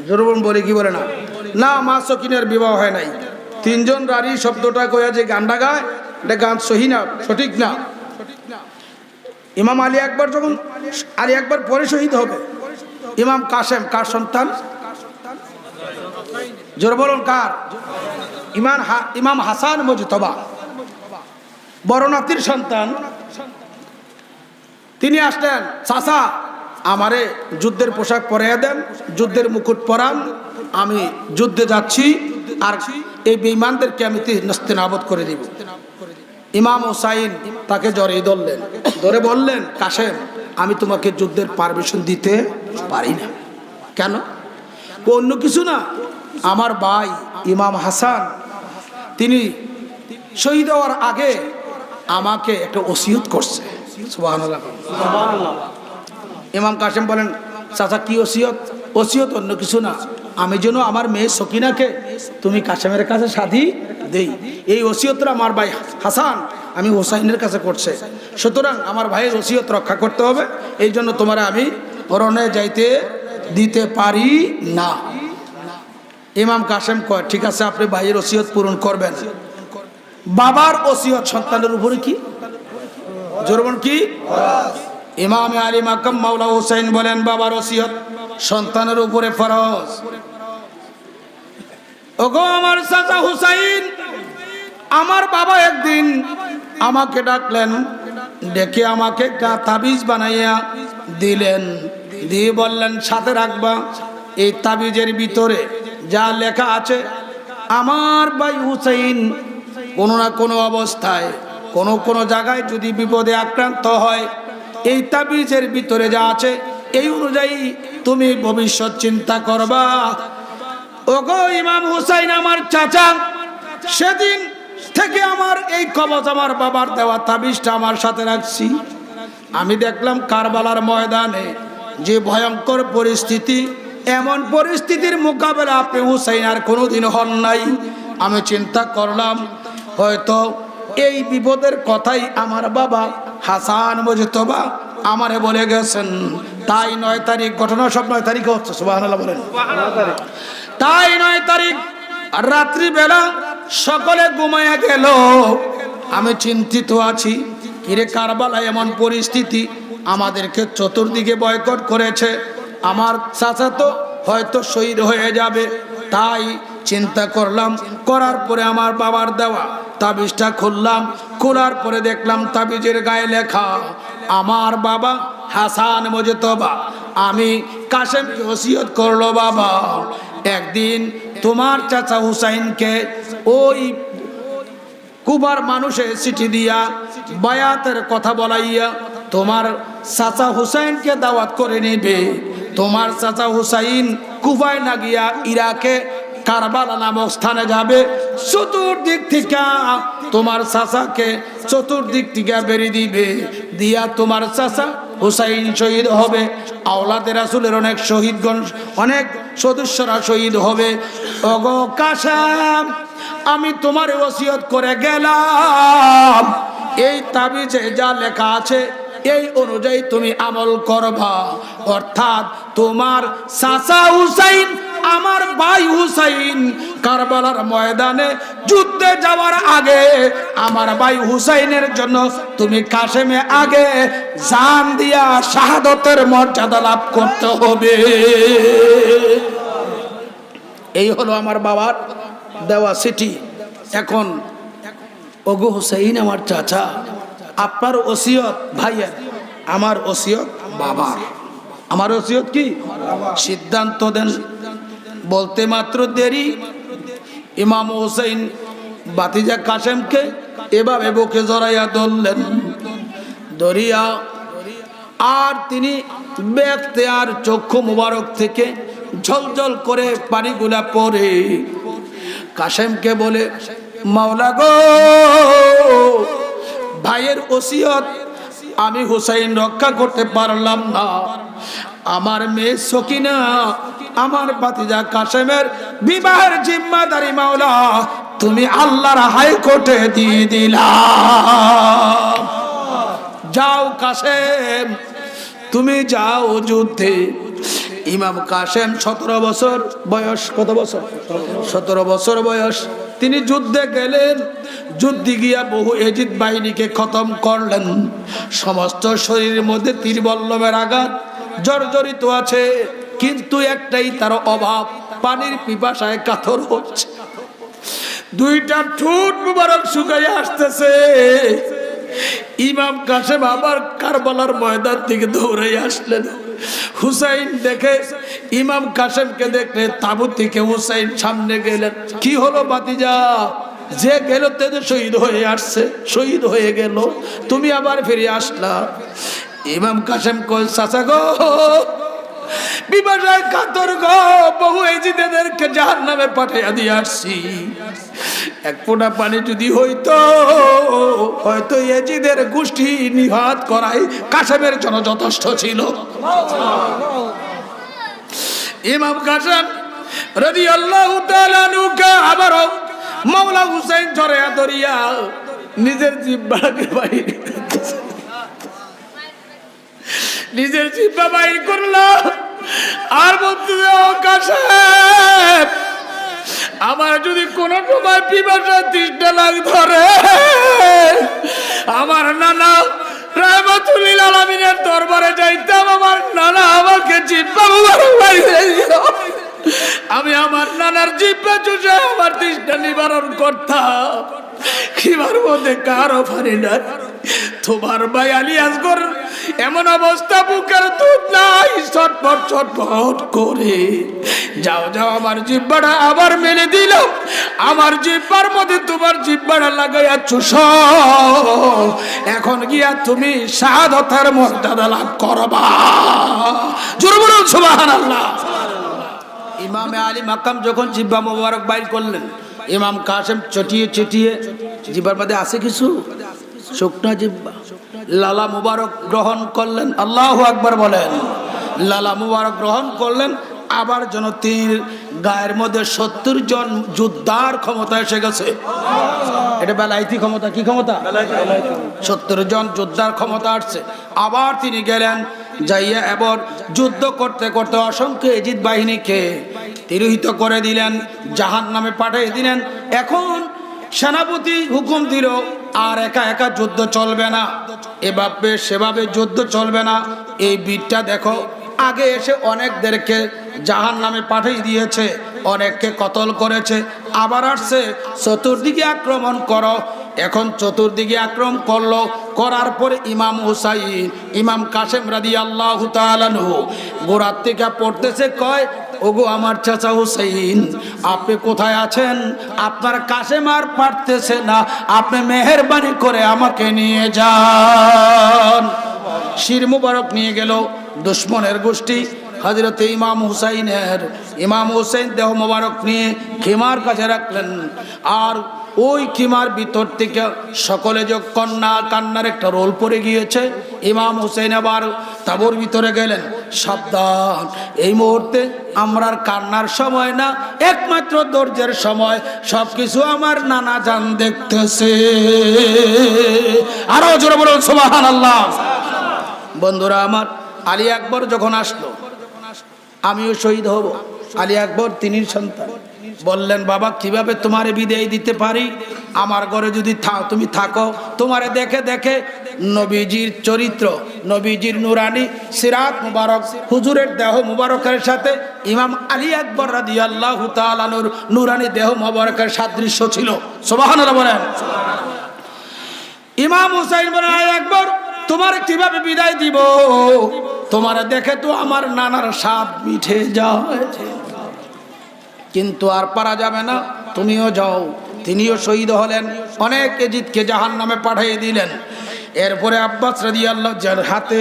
জরুর বলি কি বলে না? না, মা সকিনার বিবাহ হয় নাই। 3 জন রানী শব্দটা কয়া যে গানটা গায়, এটা গান সহি না, সঠিক না। ইমাম আলী আকবর যখন আলী আকবর পরে শহীদ হবে, ইমাম কাসেম কার সন্তান? জোর বলুন কার? ইমাম হাসান মুজতবা বড় নাতির সন্তান। তিনি আসলেন, চাচা আমারে যুদ্ধের পোশাক পরাইয়া দেন, যুদ্ধের মুকুট পরান, আমি যুদ্ধে যাচ্ছি, আর এই বেঈমানদেরকে আমি নাস্তিনাবুদ করে দিব। ইমাম হোসাইন তাকে জড়িয়ে ধরলেন, ধরে বললেন, কাসেম আমি তোমাকে যুদ্ধের পারমিশন দিতে পারি না। কেন? অন্য কিছু না, আমার ভাই ইমাম হাসান তিনি শহীদ হওয়ার আগে আমাকে একটা ওসিয়ত করছে। সুবহানাল্লাহ। ইমাম কাসেম বলেন, চাচা কি ওসিয়ত? ওসিয়ত অন্য কিছু না, আমি যেন আমার মেয়ে সকিনাকে তুমি কাসেমের কাছে শাদী দেই, এই ওসিয়তটা আমার ভাই হাসান আমি হোসাইনের কাছে করছে, সুতরাং আমার ভাইয়ের ওসিয়ত রক্ষা করতে হবে, এই জন্য তোমার আমি রণে যাইতে দিতে পারি না। ইমাম কাসেম কয়, ঠিক আছে আপনি ভাইয়ের ওসিয়ত পূরণ করবেন। বাবার ওসিয়ত সন্তানের উপরে কি জোরবন কি? ইমাম আলী মাকাম মাওলা হোসেন বলেন, বাবার ওসিয়ত সন্তানের উপরে ফরজ। ওগো আমার চাচা হুসাইন, আমার বাবা একদিন আমাকে ডাকলেন, ডেকে আমাকে একটা তাবিজ বানাইয়া দিলেন, দিয়ে বললেন সাথে রাখবা, এই তাবিজের ভিতরে যা লেখা আছে, আমার ভাই হুসাইন কোনো না কোনো অবস্থায় কোনো জায়গায় যদি বিপদে আক্রান্ত হয়, এই তাবিজের ভিতরে যা আছে এই অনুযায়ী তুমি ভবিষ্যৎ চিন্তা করবা। ওগো ইমাম হুসাইন আমার চাচা, সেদিন থেকে আমার এই কবজ আমার বাবার দেওয়া তাবিজটা আমার সাথে রাখছি। আমি দেখলাম কারবালার ময়দানে যে ভয়ঙ্কর পরিস্থিতি, এমন পরিস্থিতির মোকাবেলা আপনি হুসাইন আর কোনোদিন হন নাই। আমি চিন্তা করলাম হয়তো এই বিপদের কথাই আমার বাবা হাসান মুজতবা আমারে বলে গেছেন। তাই 9 তারিখ, ঘটনা সব 9 তারিখে হচ্ছে, সুবহানাল্লাহ বলেন। তাই 9 তারিখ রাত্রিবেলা সকলে ঘুমাইয়া গেল, আমি চিন্তিত আছি, কিরে কারবালায় এমন পরিস্থিতি, আমাদেরকে চতুর্দিকে বয়কট করেছে, আমার চাচা তো হয়তো শহীদ হয়ে যাবে। তাই চিন্তা করলাম, করার পরে আমার বাবার দেওয়া তাবিজটা খুললাম, খোলার পরে দেখলাম তাবিজের গায়ে লেখা, আমার বাবা হাসান মুজতবা আমি কাসেমকে ওসিয়ত করলো, বাবা একদিন তোমার চাচা হুসাইনকে ওই কুবার মানুষে চিঠি দিয়া বায়াতের কথা বলাইয়া তোমার চাচা হুসাইনকে দাওয়াত করে নেবে। তোমার চাচা হুসাইন কুবায় না গিয়া ইরাকে কারবালা নামক স্থানে যাবে। চতুর্দিক থেকে তোমার চাচাকে চতুর্দিক থেকে বেরিয়ে দিবে, দিয়া তোমার চাচা হুসাইন শহীদ হবে। আওলাদে রাসূলের অনেক শহীদগণ, অনেক সদস্যরা শহীদ হবে। ওগো কাসেম, আমি তোমার ওসিয়ত করে গেলাম, এই তাবিজে যা লেখা আছে এই অনুযায়ী তুমি আমল করবা। অর্থাৎ তোমার চাচা হুসাইন, আমার ভাই হুসাইন কারবালার ময়দানে যুদ্ধে যাওয়ার আগে আমার ভাই হুসাইনের জন্য তুমি কাসেমে আগে জান দিয়া শাহাদতের মর্যাদা লাভ করতে হবে। এই হলো আমার বাবার দেওয়া চিঠি। এখন ওগো হুসাইন আমার চাচা, আপনার ওসিয়ত ভাইয়ের, আমার ওসিয়ত বাবার। আমার ওসিয়ত কি? সিদ্ধান্ত দেন। বলতে মাত্র দেরি, ইমাম হুসাইন বাতিজা কাসেমকে এভাবে বুকে জড়াইয়া ধরলেন, ধরিয়া আর তিনি ব্যক্তি আর চক্ষু মুবারক থেকে ঝলঝল করে পানিগুলা পড়ে কাসেমকে বলে, মাওলা গো, ভাইয়ের ওসিয়ত আমি হুসাইন রক্ষা করতে পারলাম না। আমার মেয়ে সকিনা, আমার ভাতিজা কাসেমের বিবাহের জিম্মাদারি মাওলা তুমি আল্লাহর হাইকোর্টে দিয়ে দিলা। যাও কাসেম, তুমি যাও যুদ্ধে। ইমাম কাসেম 17 বছর বয়স। কত বছর? 17 বছর বয়স। তিনি যুদ্ধে গেলেন। যুদ্ধে গিয়া বহু এজিদ বাহিনীকে খতম করলেন। সমস্ত শরীরের মধ্যে তীর বল্লমের আঘাত জর্জরিত আছে, কিন্তু একটাই তার অভাব, পানির পিপাসায় কাতর হচ্ছে। দুইটা ঠোঁট মুবারক শুকাইয়া আসতেছে। ইমাম কাসেম আবার কারবালার ময়দান থেকে দৌড়ে আসলেন। হুসাইন দেখে, ইমাম কাসেমকে দেখলে তাবুত থেকে হুসাইন সামনে গেলেন। কি হলো ভাতিজা? যে গেল তে শহীদ হয়ে আসছে, শহীদ হয়ে গেল, তুমি আবার ফিরে আসলা। ইমাম কাসেম কই, চাচা গো, বিবাসায় কাতর গো, বহু এজিদেরকে জাহান্নামে পাঠিয়ে দিয়ে আসছি। এক ফোঁটা পানি যদি হইতো, হয়তো এজিদের গোষ্ঠী নিহাত করাই কাসেমের জন্য যথেষ্ট ছিল। ইমাম কাসেম রাদিয়াল্লাহু তাআলা আনহু আবারও মাওলা হুসাইন জড়িয়া ধরিয়া নিজের জিহ্বাকে বাইর, নিজের জিহ্বা বাইর করলো আর বলতে, ও কাসেম, আমার যদি কোনো সময় পিপাসা তৃষ্ণা লাগ ধরে, আমার নানা রাহমাতুল আলামিনের দরবারে যাইতাম। আমার নানা আমাকে জিহ্বা মুবারক বাইরে দিল, আমি আমার নানার জিহ্বা চুষে আমার তৃষ্ণা নিবারণ করতাম। খিবার মধ্যে কারো পারি না। তোমার ভাই আলী আসগর এমন অবস্থা, বুকের দুধ নাই, ছটফট ছটফট করে। যাও যাও, আমার জিহ্বাটা আবার মেলে দিল, আমার জিহ্বার মধ্যে তোমার জিহ্বাটা লাগাইয়া চুষো। এখন গিয়া তুমি শাহাদাতের মর্যাদা লাভ করবা। জোরে বলুন সুবহানাল্লাহ। ইমামে আলী মাকাম যখন জিহ্বা মোবারক বাইর করলেন, ইমাম কাসেম চটিয়ে চটিয়ে, জিহ্বার মধ্যে আছে কিছু, শুকনা জিহ্বা, লালা মুবারক গ্রহণ করলেন। আল্লাহু আকবার বলেন। লালা মুবারক গ্রহণ করলেন। আবার যেন তীর গায়ের মধ্যে 70 জন যোদ্ধার ক্ষমতা এসে গেছে। এটা বেলায়েতি ক্ষমতা। কি ক্ষমতা? 70 জন যোদ্ধার ক্ষমতা আসছে। আবার তিনি গেলেন, যাইয়া এবার যুদ্ধ করতে করতে অসংখ্য এজিদ বাহিনীকে তিরোহিত করে দিলেন, জাহান্নামে পাঠিয়ে দিলেন। এখন সেনাপতি হুকুম দিল, আর একা একা যুদ্ধ চলবে না, এভাবে সেভাবে যুদ্ধ চলবে না। এই বীরটা দেখো, আগে এসে অনেকদেরকে জাহান্নামে পাঠিয়ে দিয়েছে, অনেককে কতল করেছে, আবার আসছে চতুর্দিকে আক্রমণ করো। এখন চতুর্দিকে আক্রমণ করলো, করার পরে ইমাম হুসাইন, ইমাম কাসেম রাদিয়াল্লাহু তাআলা আনহু গোড়ার থেকে পড়তেছে, কয় ওগো আমার চাচা হুসাইন, আপনি কোথায় আছেন? আপনার কাশেম আর পারতেছে না, আপনি মেহেরবানি করে আমাকে নিয়ে যান। শির মুবারক নিয়ে গেল দুশ্মনের গোষ্ঠী হযরতে ইমাম হুসাইন দেহ মোবারক নিয়ে খিমার কাছে রাখলেন। আর ওই খিমার ভিতর থেকে সকলে যে কান্নার একটা রোল পড়ে গিয়েছে। ইমাম হুসাইন আবার তাঁবুর ভিতরে গেলেন। সাবধান, এই মুহূর্তে আমরা কান্নার সময় না, একমাত্র ধৈর্যের সময়। সবকিছু আমার নানা জান দেখতেছে। আরো জোরে বলুন সুবহানাল্লাহ। বন্ধুরা আমার, আলী আকবর যখন আসলো, আমিও শহীদ হব। আলী আকবর তিনি সন্তান বললেন, বাবা কিভাবে তোমারে বিদায় দিতে পারি? আমার ঘরে যদি তুমি থাকো, তোমারে দেখে দেখে নবীজির চরিত্র, নবীজির নুরানি সিরাত মুবারক, হুজুরের দেহ মুবারকের সাথে ইমাম আলী আকবর রাদিয়াল্লাহু তাআলা আনহুর নুরানি দেহ মুবারকের সাদৃশ্য ছিল। সুবহানাল্লাহ বলেন। ইমাম হুসাইন বলেন, আলী আকবর তোমার কিভাবে বিদায় দিব? তোমার দেখে তো আমার নানার স্বাদ মিঠে যায়, কিন্তু আর পারা যাবে না, তুমিও যাও। তিনিও শহীদ হলেন। অনেক এজিদকে জাহান্নামে পাঠিয়ে দিলেন। এরপরে আব্বাস রাদিয়াল্লাহু যার হাতে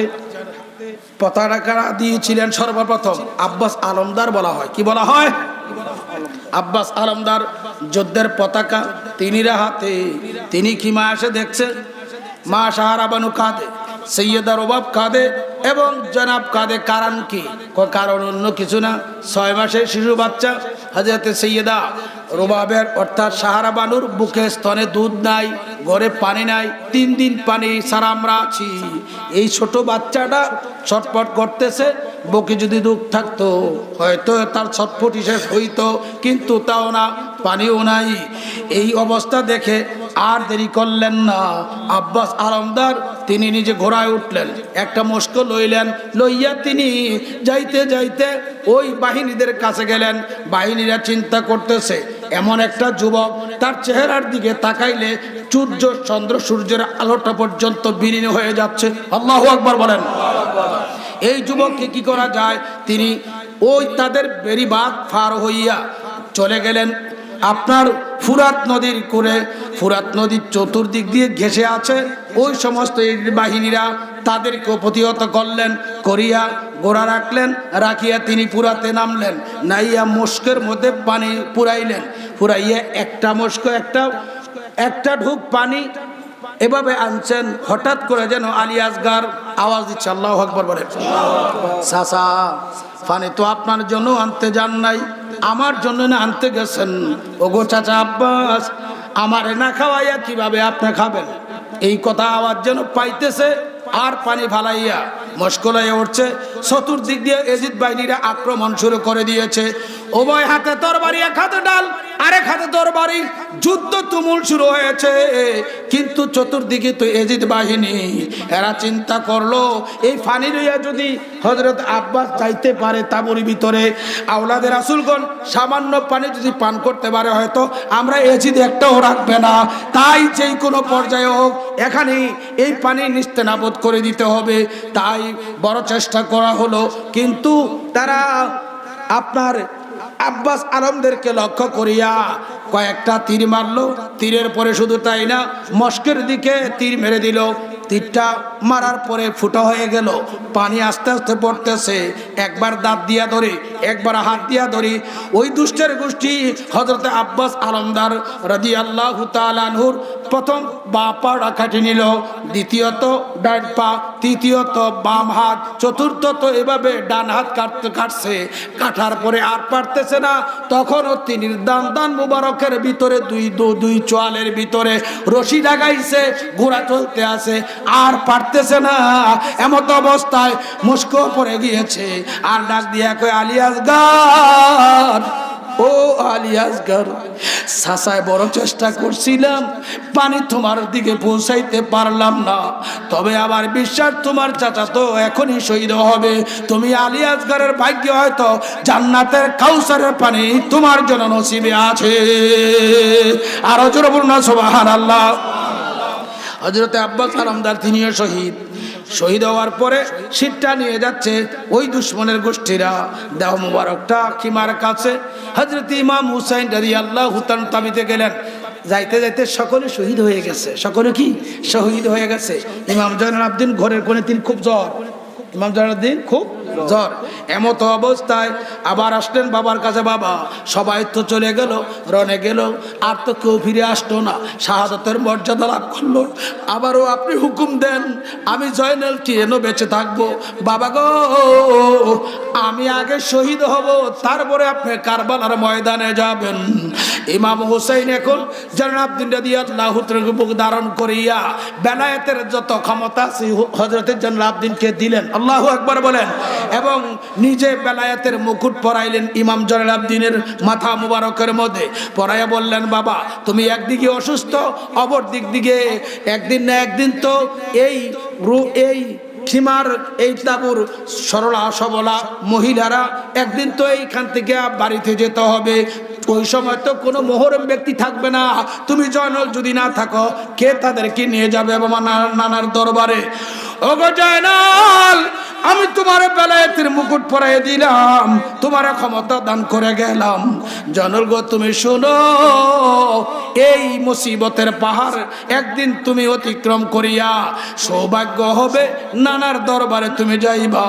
পতাকা দিয়েছিলেন সর্বপ্রথম, আব্বাস আলমদার বলা হয়। কি বলা হয়? আব্বাস আলমদার যুদ্ধের পতাকা তিনির হাতে। তিনি কি মা এসে দেখছে, মা সাহারা বানু কাঁদে, সৈয়দা রবাব কাঁদে এবং জনাব কাঁদে। কারণ কি? কারণ অন্য কিছু না, 6 মাসের শিশু বাচ্চা হযরতে সৈয়দা রবাবের অর্থাৎ সাহারা বানুর বুকে স্তনে দুধ নাই, ঘরে পানি নাই, 3 দিন পানি ছাড়া আমরা আছি। এই ছোট বাচ্চাটা ছটফট করতেছে। বুকে যদি দুধ থাকতো হয়তো তার ছটফট শেষ হইতো, কিন্তু তাও না, পানিও নাই। এই অবস্থা দেখে আর দেরি করলেন না। আব্বাস আলমদার তিনি নিজে ঘোড়ায় উঠলেন, একটা মস্ক লইলেন, লইয়া তিনি যাইতে যাইতে ওই বাহিনীদের কাছে গেলেন। বাহিনীরা চিন্তা করতেছে, এমন একটা যুবক, তার চেহারার দিকে তাকাইলে সূর্য চন্দ্র সূর্যের আলোটা পর্যন্ত বিলীন হয়ে যাচ্ছে। আল্লাহু আকবার বলেন। এই যুবককে কি করা যায়? তিনি ওই তাদের বেরিবাদ পার হইয়া চলে গেলেন আপনার ফুরাত নদীর কুলে। ফুরাত নদীর চতুর্দিক দিয়ে ঘেঁষে আছে ওই সমস্ত বাহিনীরা, তাদেরকে প্রতিহত করলেন। করিয়া গোড়া রাখলেন, রাখিয়া তিনি ফুরাতে নামলেন। নাইয়া মস্কের মধ্যে পানি পুরাইলেন। পুরাইয়া একটা মস্ক একটা ঢুক পানি এভাবে আনছেন। হঠাৎ করে যেন আলী আসগার আওয়াজ দিচ্ছে, আল্লাহু আকবার বলেন। চাচা, পানি তো আপনার জন্য আনতে যান নাই, আমার জন্য না আনতে গেছেন। ওগো চাচা আব্বাস, আমারে না খাওয়াইয়া কিভাবে আপনি খাবেন? এই কথা আওয়াজ যেন পাইতেছে। আর পানি ফালাইয়া মস্কলায় উঠছে। চতুর্দিক দিয়ে এজিদ বাহিনীরা আক্রমণ শুরু করে দিয়েছে। উভয় হাতে তরবারি, এক হাতে ডাল, আরেক হাতে তরবারি। যুদ্ধ তুমুল শুরু হয়েছে, কিন্তু চতুর্দিকে তো এজিদ বাহিনী। এরা চিন্তা করলো, এই পানি লইয়া যদি হযরত আব্বাস চাইতে পারে তাঁবুর ভিতরে, আওলাদে রাসূলগণ সামান্য পানি যদি পান করতে পারে, হয়তো আমরা এজিদ একটাও রাখবে না। তাই যেই কোনো পর্যায়ে হোক এখানে এই পানি নিস্তেনাবুদ করে দিতে হবে। তাই বড় চেষ্টা করা হলো, কিন্তু তারা আপনার আব্বাস আলমদেরকে লক্ষ্য করিয়া কয়েকটা তীর মারলো। তীরের পরে শুধু তাই না, মস্কের দিকে তীর মেরে দিল। তীরটা মারার পরে ফুটা হয়ে গেল, পানি আস্তে আস্তে পড়তেছে। একবার দাঁত দিয়া ধরি, একবার হাত দিয়া ধরি। ওই দুষ্টের গোষ্ঠী হযরতে আব্বাস আলমদার রাদিয়াল্লাহু তাআলা আনহুর প্রথম বাঁ পা কাটি নিল, দ্বিতীয়ত ডান পা, তৃতীয়ত বাম হাত, চতুর্থত এভাবে ডান হাত কাটছে। কাটার পরে আর পারতেছে না। তখনও তিনি দান মুবারকের ভিতরে দুই চোয়ালের ভিতরে রশি লাগাইছে, ঘোড়া চলতে আছে, আর পারতেছে না। এমত অবস্থায় মুস্ক পড়ে গিয়েছে। আর ডাক দিয়া কয়, আলী আসগার, ও আলী আসগার, সাসায় বড় চেষ্টা করছিলাম, পানি তোমার দিকে পৌঁছাইতে পারলাম না। তবে আমার বিশ্বাস তোমার চাচা তো এখনই শহীদ হবে। তুমি আলী আসগারের ভাগ্য হয়তো জান্নাতের কাউসারের পানি তোমার জন্য নসিবে আছে। আরো জোরে বলুন না সুবহানাল্লাহ। হযরতে আব্বাস আলমদার তিনিও শহীদ। শহীদ হওয়ার পরে শীতটা নিয়ে যাচ্ছে ওই দুশ্মনের গোষ্ঠীরা দেহ মুবারকটা কিমার কাছে। হযরত ইমাম হুসাইন রাদিয়াল্লাহু তাআলা তাবিতে গেলেন, যাইতে যাইতে সকলে শহীদ হয়ে গেছে। সকলে কি শহীদ হয়ে গেছে। ইমাম জয়নুল আবদিন ঘরের কোণে, তিনি খুব জ্বর, ইমাম জয়নুদ্দিন খুব জ্বর। এমতো অবস্থায় আবার আসলেন বাবার কাছে। বাবা, সবাই তো চলে গেল, রনে গেল, আর তো কেউ ফিরে আসতো না, শাহাদাতের মর্যাদা লাভ করলো। আবারও আপনি হুকুম দেন, আমি জয়নাল কি এনো বেঁচে থাকবো? বাবা গো, আমি আগে শহীদ হব, তারপরে আপনি কারবালার ময়দানে যাবেন। ইমাম হুসাইন এখন জয়নুল আবদিন রাদিয়াল্লাহু তাআলা বুক ধারণ করিয়া বেলায়েতের যত ক্ষমতা আছে হযরত জয়নুল আবদিনকে দিলেন। আল্লাহু আকবার বলেন। এবং নিজে বেলায়েতের মুকুট পরাইলেন ইমাম জয়নুল আবদিনের মাথা মুবারকের মধ্যে, পরাইয়া বললেন, বাবা তুমি একদিকে অসুস্থ, অপর দিক দিকে একদিন না একদিন তো এই সীমার এই তাবুর সরলা সবলা মহিলারা একদিন তো এইখান থেকে বাড়িতে যেতে হবে। ওই সময় তো কোনো মোহরম ব্যক্তি থাকবে না, তুমি জয়নাল যদি না থাকো, কে তাদেরকে নিয়ে যাবে আমার নানার দরবারে? ওগো জয়নাল, আমি তোমার বেলায়েতের মুকুট পরাই দিলাম, তোমার ক্ষমতা দান করে গেলাম। জয়নাল গো, তুমি শোনো, এই মুসিবতের পাহাড় একদিন তুমি অতিক্রম করিয়া সৌভাগ্য হবে নানার দরবারে তুমি যাইবা।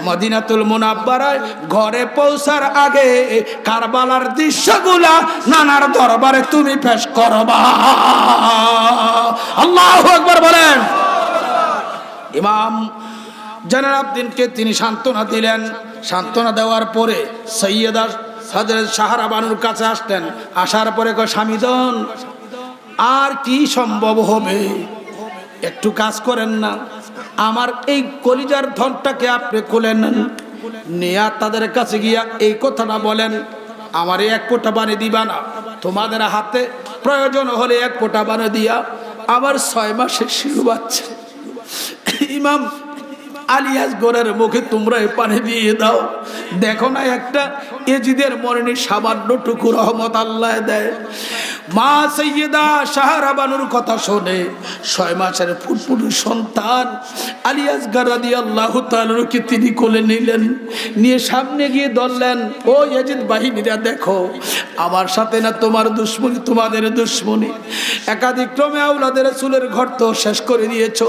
মদিনাতুল মুনাব্বারায় ঘরে পৌঁছার আগে কারবালার দৃশ্যগুলা নানার দরবারে তুমি পেশ করবা। আল্লাহু আকবার বলেন। ইমাম জয়নুল আবদিনকে তিনি সান্ত্বনা দিলেন। সান্ত্বনা দেওয়ার পরে সৈয়দা হযরত সাহারা বানুর কাছে আসলেন। আসার পরে কয়, স্বামীজন আর কি সম্ভব হবে, একটু কাজ করেন না, আমার এই কলিজার ধনটাকে আপনি খুলে নেন, নিয়া তাদের কাছে গিয়া এই কথাটা বলেন, আমার এক ফোঁটা পানি দিবা না, তোমাদের হাতে প্রয়োজন হলে এক ফোঁটা পানি দিয়া আবার 6 মাসের শিশু বাচ্চা ইমাম আলিয়াস গোরের মুখে তোমরা পানি দিয়ে দাও। দেখো না একটা এজিদের মরণের সামান্য টুকু রহমত আল্লাহ দেয়। মা সৈয়দা সাহারা বানুর কথা শুনে 6 মাসের ফুটফুটে সন্তান আলিয়াস রাদিয়াল্লাহু তাআলাকে তিনি কোলে নিলেন, নিয়ে সামনে গিয়ে ধরলেন, ও এজিদ বাহিনীরা দেখো, আমার সাথে না তোমার দুশ্মনী, তোমাদের দুশ্মনী। একাধিক্রমে আওলাদের রাসূলের ঘর তো শেষ করে দিয়েছো,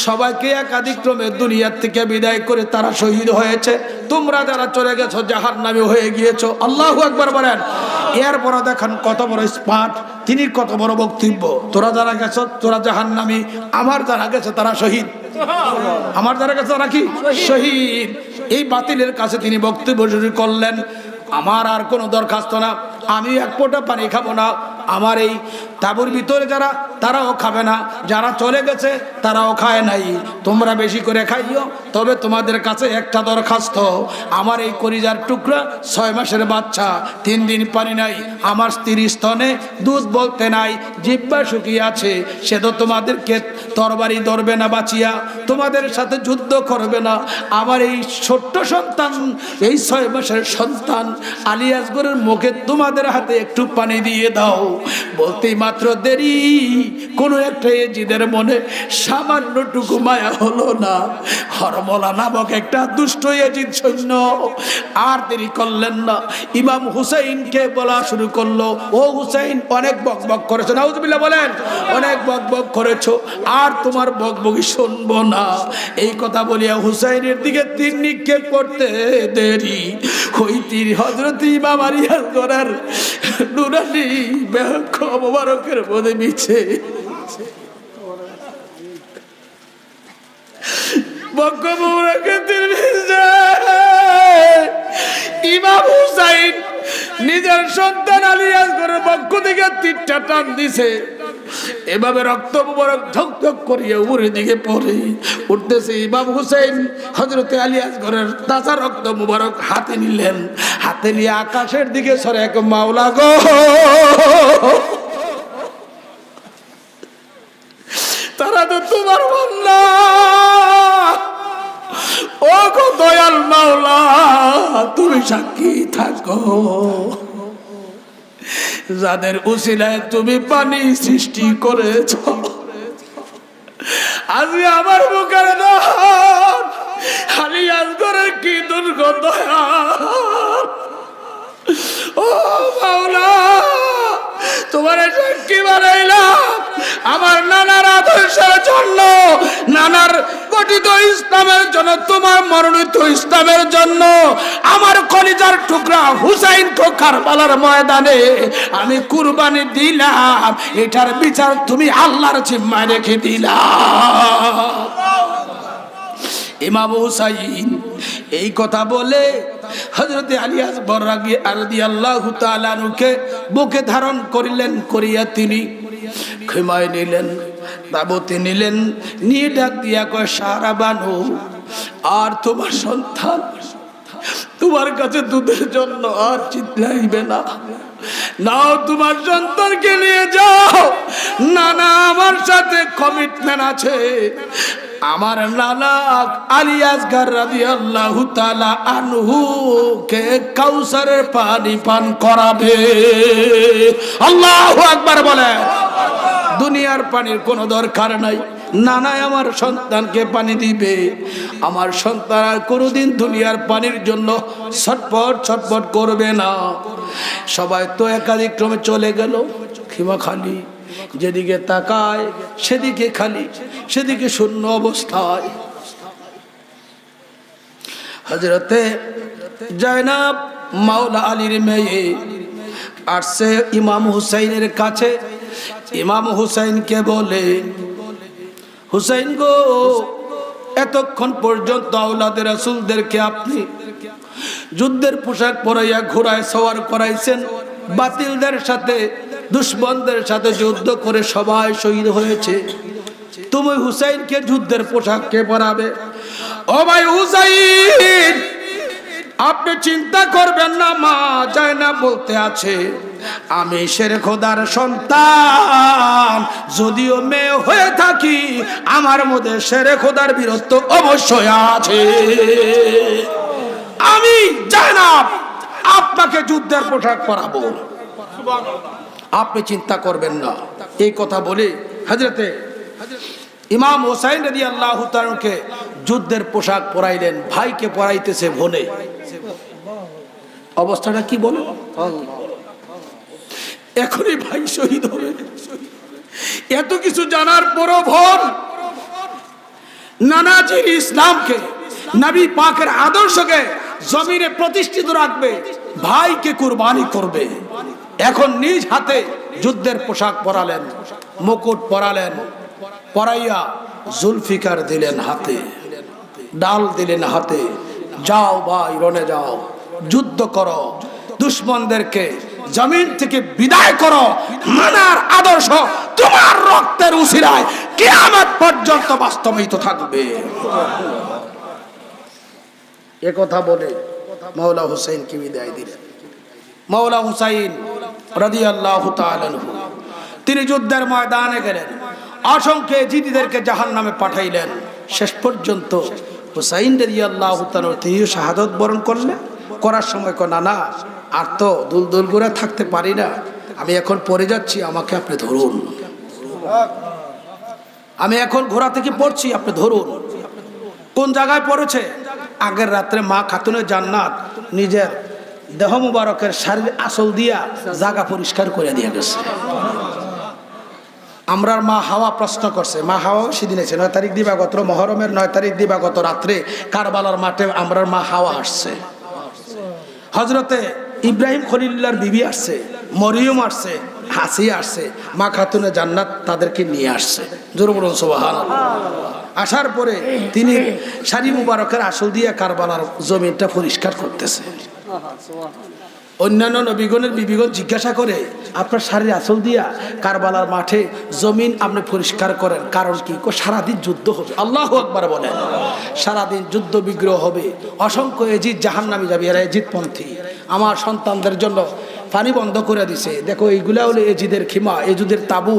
সবাইকে একাধিক্রমে দুনিয়ার থেকে বিদায় করে তারা শহীদ হয়েছে, তোমরা যারা চলে গেছো জাহান্নামী হয়ে গিয়েছো। আল্লাহু আকবার বলেন। এরপর দেখেন কত বড় স্মার্ট, তিনি কত বড় বক্তব্য, তোরা যারা গেছো তোরা জাহান্নামী, আমার যারা গেছে তারা শহীদ, আমার যারা গেছে তারা কি শহীদ। এই বাতিলের কাছে তিনি বক্তব্য শুরু করলেন, আমার আর কোনো দরখাস্ত না, আমি এক ফোঁটা পানি খাবো না, আমার এই তাঁবুর ভিতরে যারা তারাও খাবে না, যারা চলে গেছে তারাও খায় নাই, তোমরা বেশি করে খাইও। তবে তোমাদের কাছে একটা দরখাস্ত, আমার এই কলিজার টুকরা 6 মাসের বাচ্চা, 3 দিন পানি নাই, আমার স্ত্রীর স্তনে দুধ বলতে নাই, জিহ্বা শুকিয়ে আছে, সে তো তোমাদেরকে তরবারি ধরবে না বাঁচিয়া, তোমাদের সাথে যুদ্ধ করবে না। আমার এই ছোট্ট সন্তান, এই 6 মাসের সন্তান আলিয়াসগরের মুখে তোমাদের হাতে একটু পানি দিয়ে দাও। বলতেই মাত্র দেরি, কোনো একটা এজিদের মনে সামান্যটুকু মায়া হলো না। হরমলা নামক একটা দুষ্ট এজিদ সৈন্য আর দেরি করলেন না, ইমাম হুসাইনকে বলা শুরু করলো, ও হুসাইন, অনেক বকবক করেছো, নাউজুবিল্লাহ বলেন, অনেক বকবক করেছো, আর তোমার বকবকি শুনবো না। এই কথা বলিয়া হুসাইনের দিকে তীর নিক্ষেপ করতে দেরি, ওই তীর হযরত ইমাম আলিয়াসগরের নুরানি বেহক মোবারকের মধ্যে মিছে ইমাম হুসাইন নিজের সন্তান আলিয়াসগরের পক্ষ থেকে তীরটা টান দিছে, এভাবে রক্ত মুবারক ঝকঝক করিয়া উপরের দিকে পড়ে উঠতেছে। ইমাম হুসাইন হযরতে আলিয়াসগরের তাজা রক্ত মুবারক হাতে নিলেন, হাতে নিয়ে আকাশের দিকে সরে এক, মাওলা গো, তারা তো তোমার বান্দা, ও গো দয়াল মাওলা, তুমি সাক্ষী থাকো, যাদের উসিলায় তুমি পানি সৃষ্টি করেছ, আজকে আমার বুকের প্রার্থিত ইসলামের জন্য, তোমার মনোনীত ইসলামের জন্য আমার কলিজার টুকরা হুসাইনকে কারবালার ময়দানে আমি কুরবানি দিলাম, এটার বিচার তুমি আল্লাহর জিম্মায় রেখে দিলা। ইমাম হুসাইন এই কথা বলে হযরত আলী আকবর রাদিয়াল্লাহু তাআলা আনহুকে বুকে ধারণ করিলেন, করিয়া তিনি ক্ষমায় নিলেন, তাবুতে নিলেন, নিয়ে ডাক দিয়া কয়, সারা বানু, আর তোমার সন্তান তোমার কাছে দুধের জন্য আর চিৎলাইবে না, নাও তোমার সন্তানকে নিয়ে যাও। নানা আমার সাথে কমিটমেন্ট আছে, আমার নানা আলী আসগর রাদিয়াল্লাহু তাআলা আনহু কে কাউসারের পানি পান করাবে। আল্লাহু আকবার বলে। দুনিয়ার পানির কোনো দরকার নাই, নানাই আমার সন্তানকে পানি দিবে। আমার সন্তান আর কোনোদিন দুনিয়ার পানির জন্য ছটফট ছটফট করবে না। সবাই তো একাধিক ক্রমে চলে গেল, খিমা খালি, যেদিকে তাকায় সেদিকে খালি, সেদিকে শূন্য অবস্থায়। হযরতে জায়নাব মাওলা আলীর মেয়ে আসছে ইমাম হুসাইনের কাছে। ইমাম হুসাইনকে বলে, হুসাইন গো, এতক্ষণ পর্যন্ত আওলাদে রাসূলদেরকে আপনি যুদ্ধের পোশাক পরাইয়া ঘোড়ায় সওয়ার করাইছেন, বাতিলদের সাথে দুশমনদের সাথে যুদ্ধ করে সবাই শহীদ হয়েছে, তুমি হুসাইনকে যুদ্ধের পোশাক কে পরাবে? ও ভাই হুসাইন, আপনি চিন্তা করবেন না, মা জায়নাব বলতে আছে আমি শের খোদার সন্তান, যদিও মেয়ে হয়ে থাকি আমার মধ্যে শের খোদার বীরত্ব অবশ্যই আছে। আমি জায়নাব আপনাকে যুদ্ধের পোশাক পরাবো, আপনি চিন্তা করবেন না। এই কথা বলে হযরতে ইমাম হুসাইন রাদিয়াল্লাহু তাআলাকে যুদ্ধের পোশাক পরাইলেন। ভাইকে পরাইতেছে বোনে, অবস্থাটা কি বলো? এখনই ভাই শহীদ হবে। এত কিছু জানার পরও বোন নানাজির ইসলামকে, নবী পাকের আদর্শকে জমিনে প্রতিষ্ঠিত রাখবে, ভাইকে কুরবানি করবে। এখন নিজ হাতে যুদ্ধের পোশাক পরালেন, মুকুট পরালেন, পরাইয়া জুলফিকার দিলেন হাতে, ডাল দিলেন হাতে, যাও ভাই রণে যাও, যুদ্ধ করো, দুশমনদেরকে জমিন থেকে বিদায় করো। মানার আদর্শ তোমার রক্তের উসিলায় কিয়ামত পর্যন্ত বাস্তবায়িত থাকবে। এ কথা বলে মাওলা হুসাইনকে বিদায় দিলেন। মাওলা হুসাইন রাদিয়াল্লাহু তাআলা আনহু তিনি যুদ্ধের ময়দানে গেলেন, অসংখ্য জিদিদেরকে জাহান্নামে পাঠাইলেন। শেষ পর্যন্ত হুসাইন রাদিয়াল্লাহু তাআলা তিনিও শাহাদাত বরণ করলেন। করার সময় কো, না না, আর তো দুলদুল করে থাকতে পারি না, আমি এখন পড়ে যাচ্ছি, আমাকে আপনি ধরুন, আমি এখন ঘোড়া থেকে পড়ছি, আপনি ধরুন। কোন জায়গায় পড়েছে? আগের রাত্রে মা খাতুনে জান্নাত নিজের দেহ মুবারকের শারীর আসল দিয়া জায়গা পরিষ্কার করে দিয়ে গেছে। আমরার মা হাওয়া প্রশ্ন করছে, মা হাওয়া সেদিন এসে 9 তারিখ দিবাগত মহরমের 9 তারিখ দিবাগত রাত্রে কারবালার মাঠে আমরার মা হাওয়া আসছে। হযরতে ইব্রাহিম খলিলুল্লাহর বিবি আসছে, মরিয়ম আসছে, হাসিয়া আসছে, মা খাতুনে জান্নাত তাদেরকে নিয়ে আসছে। জোরে বলুন সুবহানাল্লাহ। আসার পরে তিনি শাড়ি মুবারকের আসল দিয়ে কারবালার জমিনটা পরিষ্কার করতেছে। অন্যান্য নবীগণের বিবিগণ জিজ্ঞাসা করে, আপনার শাড়ির আসল দিয়া কারবালার মাঠে জমিন আপনি পরিষ্কার করেন, কারণ কি? সারাদিন যুদ্ধ হবে। আল্লাহু আকবার বলেন। সারাদিন যুদ্ধ বিগ্রহ হবে, অসংখ্য এজিদ জাহান্নামে যাবে, এরা এজিদপন্থী। আমার সন্তানদের জন্য পানি বন্ধ করে দিছে, দেখো এইগুলা হলো এজিদের খিমা, এজিদের তাবু।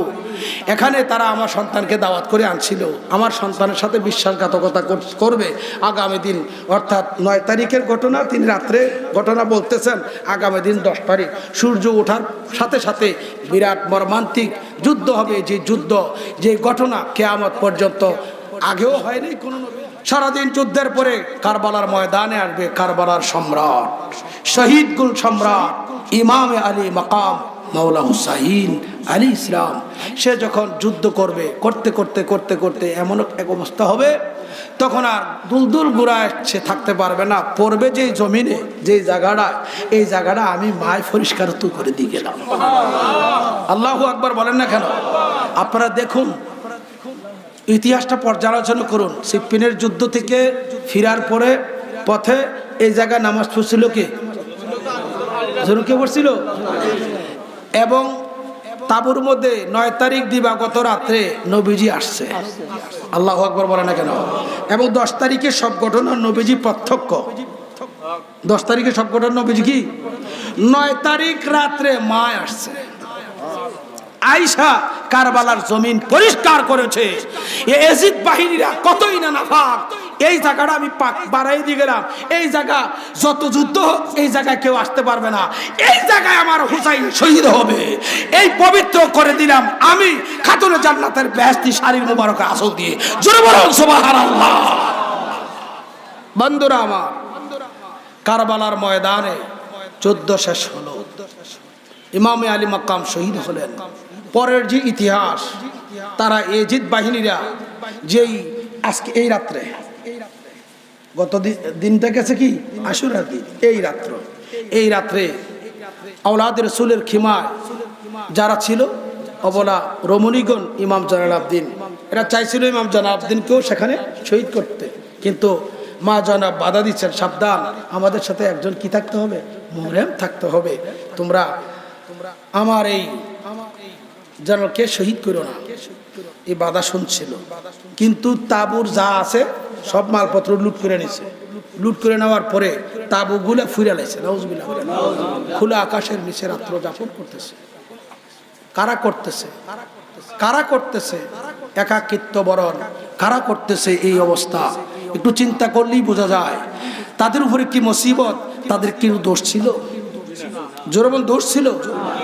এখানে তারা আমার সন্তানকে দাওয়াত করে আনছিল, আমার সন্তানের সাথে বিশ্বাসঘাতকতা করবে। আগামী দিন অর্থাৎ 9 তারিখের ঘটনা, তিনি রাত্রে ঘটনা বলতেছেন, আগামী দিন 10 তারিখ সূর্য ওঠার সাথে সাথে বিরাট মর্মান্তিক যুদ্ধ হবে। যে যুদ্ধ, যে ঘটনা কিয়ামত পর্যন্ত আগেও হয়নি কোনো নবী। সারাদিন যুদ্ধের পরে কারবালার ময়দানে আসবে কারবালার সম্রাট, শহীদকুল সম্রাট, ইমামে আলী মাকাম মাওলা হুসাইন আলী ইসলাম। সে যখন যুদ্ধ করবে, করতে করতে করতে করতে এমন এক অবস্থা হবে, তখন আর দুলদুল গুড়ায় সে থাকতে পারবে না, পড়বে যে জমিনে, যে জায়গাটা, এই জায়গাটা আমি মায় পরিষ্কার তো করে দিয়ে গেলাম। আল্লাহু আকবার বলেন না কেন? আপনারা দেখুন, ইতিহাসটা পর্যালোচনা করুন। সিপ্পিনের যুদ্ধ থেকে ফিরার পরে পথে এই জায়গায় নামাজ পড়ছিল কে? কে পড়ছিল? এবং তাবুর মধ্যে 9 তারিখ দিবাগত রাত্রে নবীজি আসছে। আল্লাহু আকবার বলে না কেন? এবং 10 তারিখে সব ঘটনা নবীজি প্রত্যক্ষ। 10 তারিখে সব ঘটনা নবীজি কি? 9 তারিখ রাত্রে মা আসছে, আয়েশা কারবালার জমিন পরিষ্কার করেছে। এজিদ বাহিনীরা কতই না নাফাক, এই জায়গাটা আমি পাক বাড়াই দিয়ে গেলাম। এই জায়গা যত যুদ্ধ হোক, এই জায়গায় কেউ আসতে পারবে না। এই জায়গায় আমার হুসাইন শহীদ হবে, এই পবিত্র করে দিলাম আমি খাতুনে জান্নাতের বেহেশতি শাড়ির মুবারক আসল দিয়ে। জোরে বলুন সুবহানাল্লাহ। বন্ধুরা আমার, কারবালার ময়দানে যুদ্ধ শেষ হলো, ইমামে আলী মাকাম শহীদ হলেন। পরের যে ইতিহাস, তারা এজিদ বাহিনীরা যেই আজকে এই রাত্রে, গত দিনটা গেছে কি আশুরার দিন, এই রাত্রে আওলাদ রাসূলের খিমায় যারা ছিল অবলা রমণীগণ, ইমাম জয়নুল আবদিন, এরা চাইছিল ইমাম জয়নুল আবদিনকেও সেখানে শহীদ করতে, কিন্তু মা জয়নাব বাধা দিচ্ছেন, সাবধান, আমাদের সাথে একজন কি থাকতে হবে? মুহররম থাকতে হবে। তোমরা আমার এই জয়নুলকে শহীদ করো না। এই বাধা শুনছিল, কিন্তু তাবুর যা আছে সব মালপত্র লুট করে নিছে। লুট করে নেওয়ার পরে তাবুগুলো ফুরে লাইছে। নাউজুবিল্লাহ। খোলা আকাশের নিচে রাত্র যাপন করতেছে। কারা করতেছে? কারা করতেছে? একাকিত্ব বরণ কারা করতেছে? এই অবস্থা একটু চিন্তা করলেই বোঝা যায় তাদের উপরে কি মুসিবত। তাদের কি দোষ ছিল? জোরে বল, দোষ ছিল?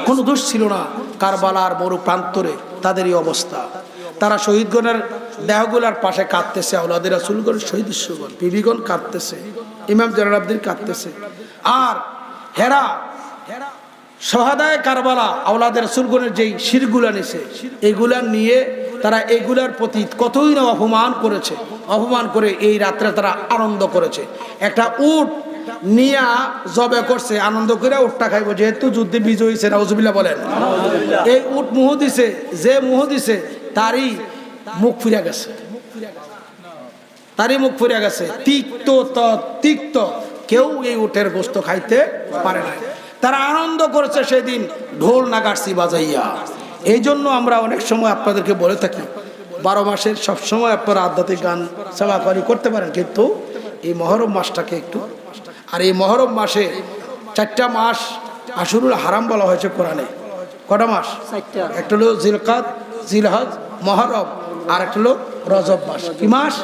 কোনো দোষ ছিল না। কারবালার মরু প্রান্তরে তাদের এই অবস্থা। তারা শহীদগণের দেহগুলার পাশে কাঁদতেছে, আওলাদে রাসূলগণ, শহীদগণ, বিবিগণ কাঁদতেছে, ইমাম জয়নুল আবদিন কাঁদতেছে। আর হেরা শহাদায়ে কারবালা আওলাদে রাসূলগণের যেই শিরগুলা নিছে, এইগুলা নিয়ে তারা এইগুলার প্রতি কতই না অপমান করেছে। অপমান করে এই রাত্রে তারা আনন্দ করেছে। একটা উট নিয়া জবে করছে, আনন্দ করে উটটা খাইব, যেহেতু যুদ্ধে বিজয় হয়েছে। নাউজুবিল্লাহ বলেন। এই উট মুহ দিছে, যে মুহ দিছে তারই মুখ ফিরে গেছে, তারই মুখ ফিরে গেছে। তিক্ত কেউ এই উটের গোস্ত খাইতে পারে না। তারা আনন্দ করেছে সেদিন ঢোল নাগাড়ছি বাজাইয়া। এই জন্য আমরা অনেক সময় আপনাদেরকে বলে থাকি, 12 মাসের সবসময় আপনারা আধ্যাত্মিক গান সেবাকারী করতে পারেন, কিন্তু এই মহরম মাসটাকে একটু, আর এই মহরম মাসে 4টা মাস আশুরুল হারাম বলা হয়েছে কোরআনে। কটা মাস? একটা হলো জিলকাদ, জিলহজ, মহরম, আর একটা হলো রজব মাস। কি মাস?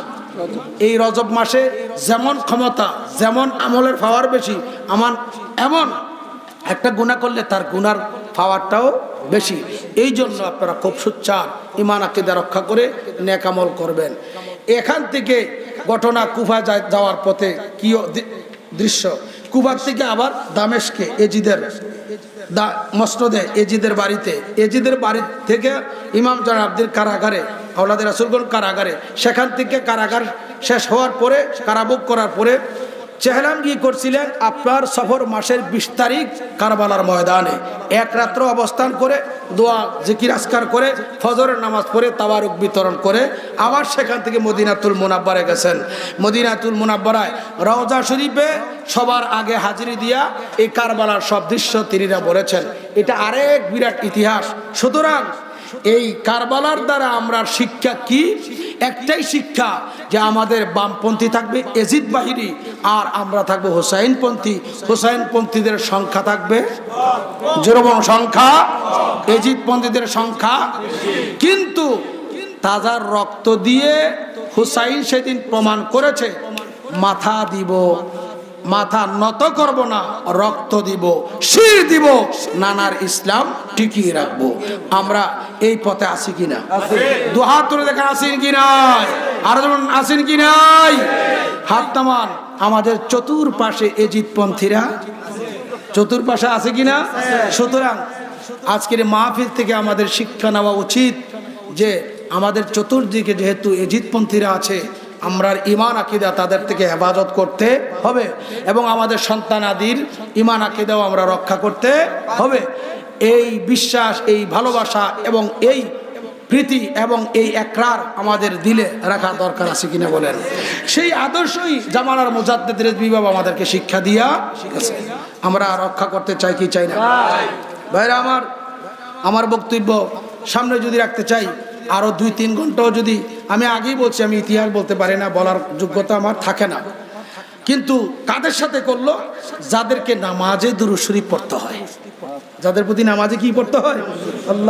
এই রজব মাসে যেমন ক্ষমতা, যেমন আমলের পাওয়ার বেশি, এমন একটা গুনাহ করলে তার গুনার পাওয়ারটাও বেশি। এই জন্য আপনারা খুব সুচ্চার ঈমান আকীদা রক্ষা করে নেক আমল করবেন। এখান থেকে ঘটনা কুফা যাওয়ার পথে কি দৃশ্য, কুফার থেকে আবার দামেস্কে এজিদের মসনদে এজিদের বাড়ি থেকে ইমাম জয়নুল আবদিন কারাগারে, আওলাদে রাসূলগণ কারাগারে, সেখান থেকে কারাগার শেষ হওয়ার পরে, কারাভোগ করার পরে চেহলাম গিয়ে করছিলেন আপনার সফর মাসের 20 তারিখ কারবালার ময়দানে। এক রাত্র অবস্থান করে দোয়া জিকির আজকার করে ফজরের নামাজ পড়ে তাবারুক বিতরণ করে আবার সেখান থেকে মদিনাতুল মুনাব্বারে গেছেন। মদিনাতুল মুনাব্বারায় রওজা শরীফে সবার আগে হাজিরি দিয়া এই কারবালার সব দৃশ্য তিনিরা বলেছেন। এটা আরেক বিরাট ইতিহাস। সুতরাং এই কারবালার দ্বারা আমরা শিক্ষা কি? একটাই শিক্ষা, যে আমাদের বামপন্থী থাকবে এজিদ বাহিনী, আর আমরা থাকবো হুসাইনপন্থী। হুসাইনপন্থীদের সংখ্যা থাকবে জোরবন সংখ্যা, এজিদপন্থীদের সংখ্যা। কিন্তু তাজার রক্ত দিয়ে হুসাইন সেদিন প্রমাণ করেছে, মাথা দিব, মাথা নত করব না, রক্ত দিব, শির দিব, নানার ইসলাম টিকিয়ে রাখবো। আমরা এই পথে আছি কিনা? দুহাত তুলে দেখা আছেন কি নাই? আর যেমন আছেন কি নাই? হাত নামান। আমাদের চতুর্পাশে এজিদপন্থীরা চতুর্পাশে আছে কিনা? সুতরাং আজকের মাহফিল থেকে আমাদের শিক্ষা নেওয়া উচিত যে আমাদের চতুর্দিকে যেহেতু এজিদপন্থীরা আছে, আমরা ঈমান আকীদা তাদের থেকে হেফাজত করতে হবে এবং আমাদের সন্তানাদির ঈমান আকীদাও আমরা রক্ষা করতে হবে। এই বিশ্বাস, এই ভালোবাসা এবং এই প্রীতি এবং এই একরার আমাদের দিলে রাখা দরকার আছে কিনা বলেন? সেই আদর্শই জামানার মুজাদ্দিদ রেজভী বাবা আমাদেরকে শিক্ষা দিয়া শিখেছে। আমরা রক্ষা করতে চাই কি চাই না? ভাইরা আমার বক্তব্য সামনে যদি রাখতে চাই আরো 2-3 ঘন্টাও যদি, আমি আগেই বলছি আমি ইতিহাস বলতে পারি না, বলার যোগ্যতা আমার থাকে না, কিন্তু কাদের সাথে করলো? যাদেরকে নামাজে দুরূদ শরীফ পড়তে হয়, যাদের প্রতি নামাজে কি পড়তে হয়? আল্লাহ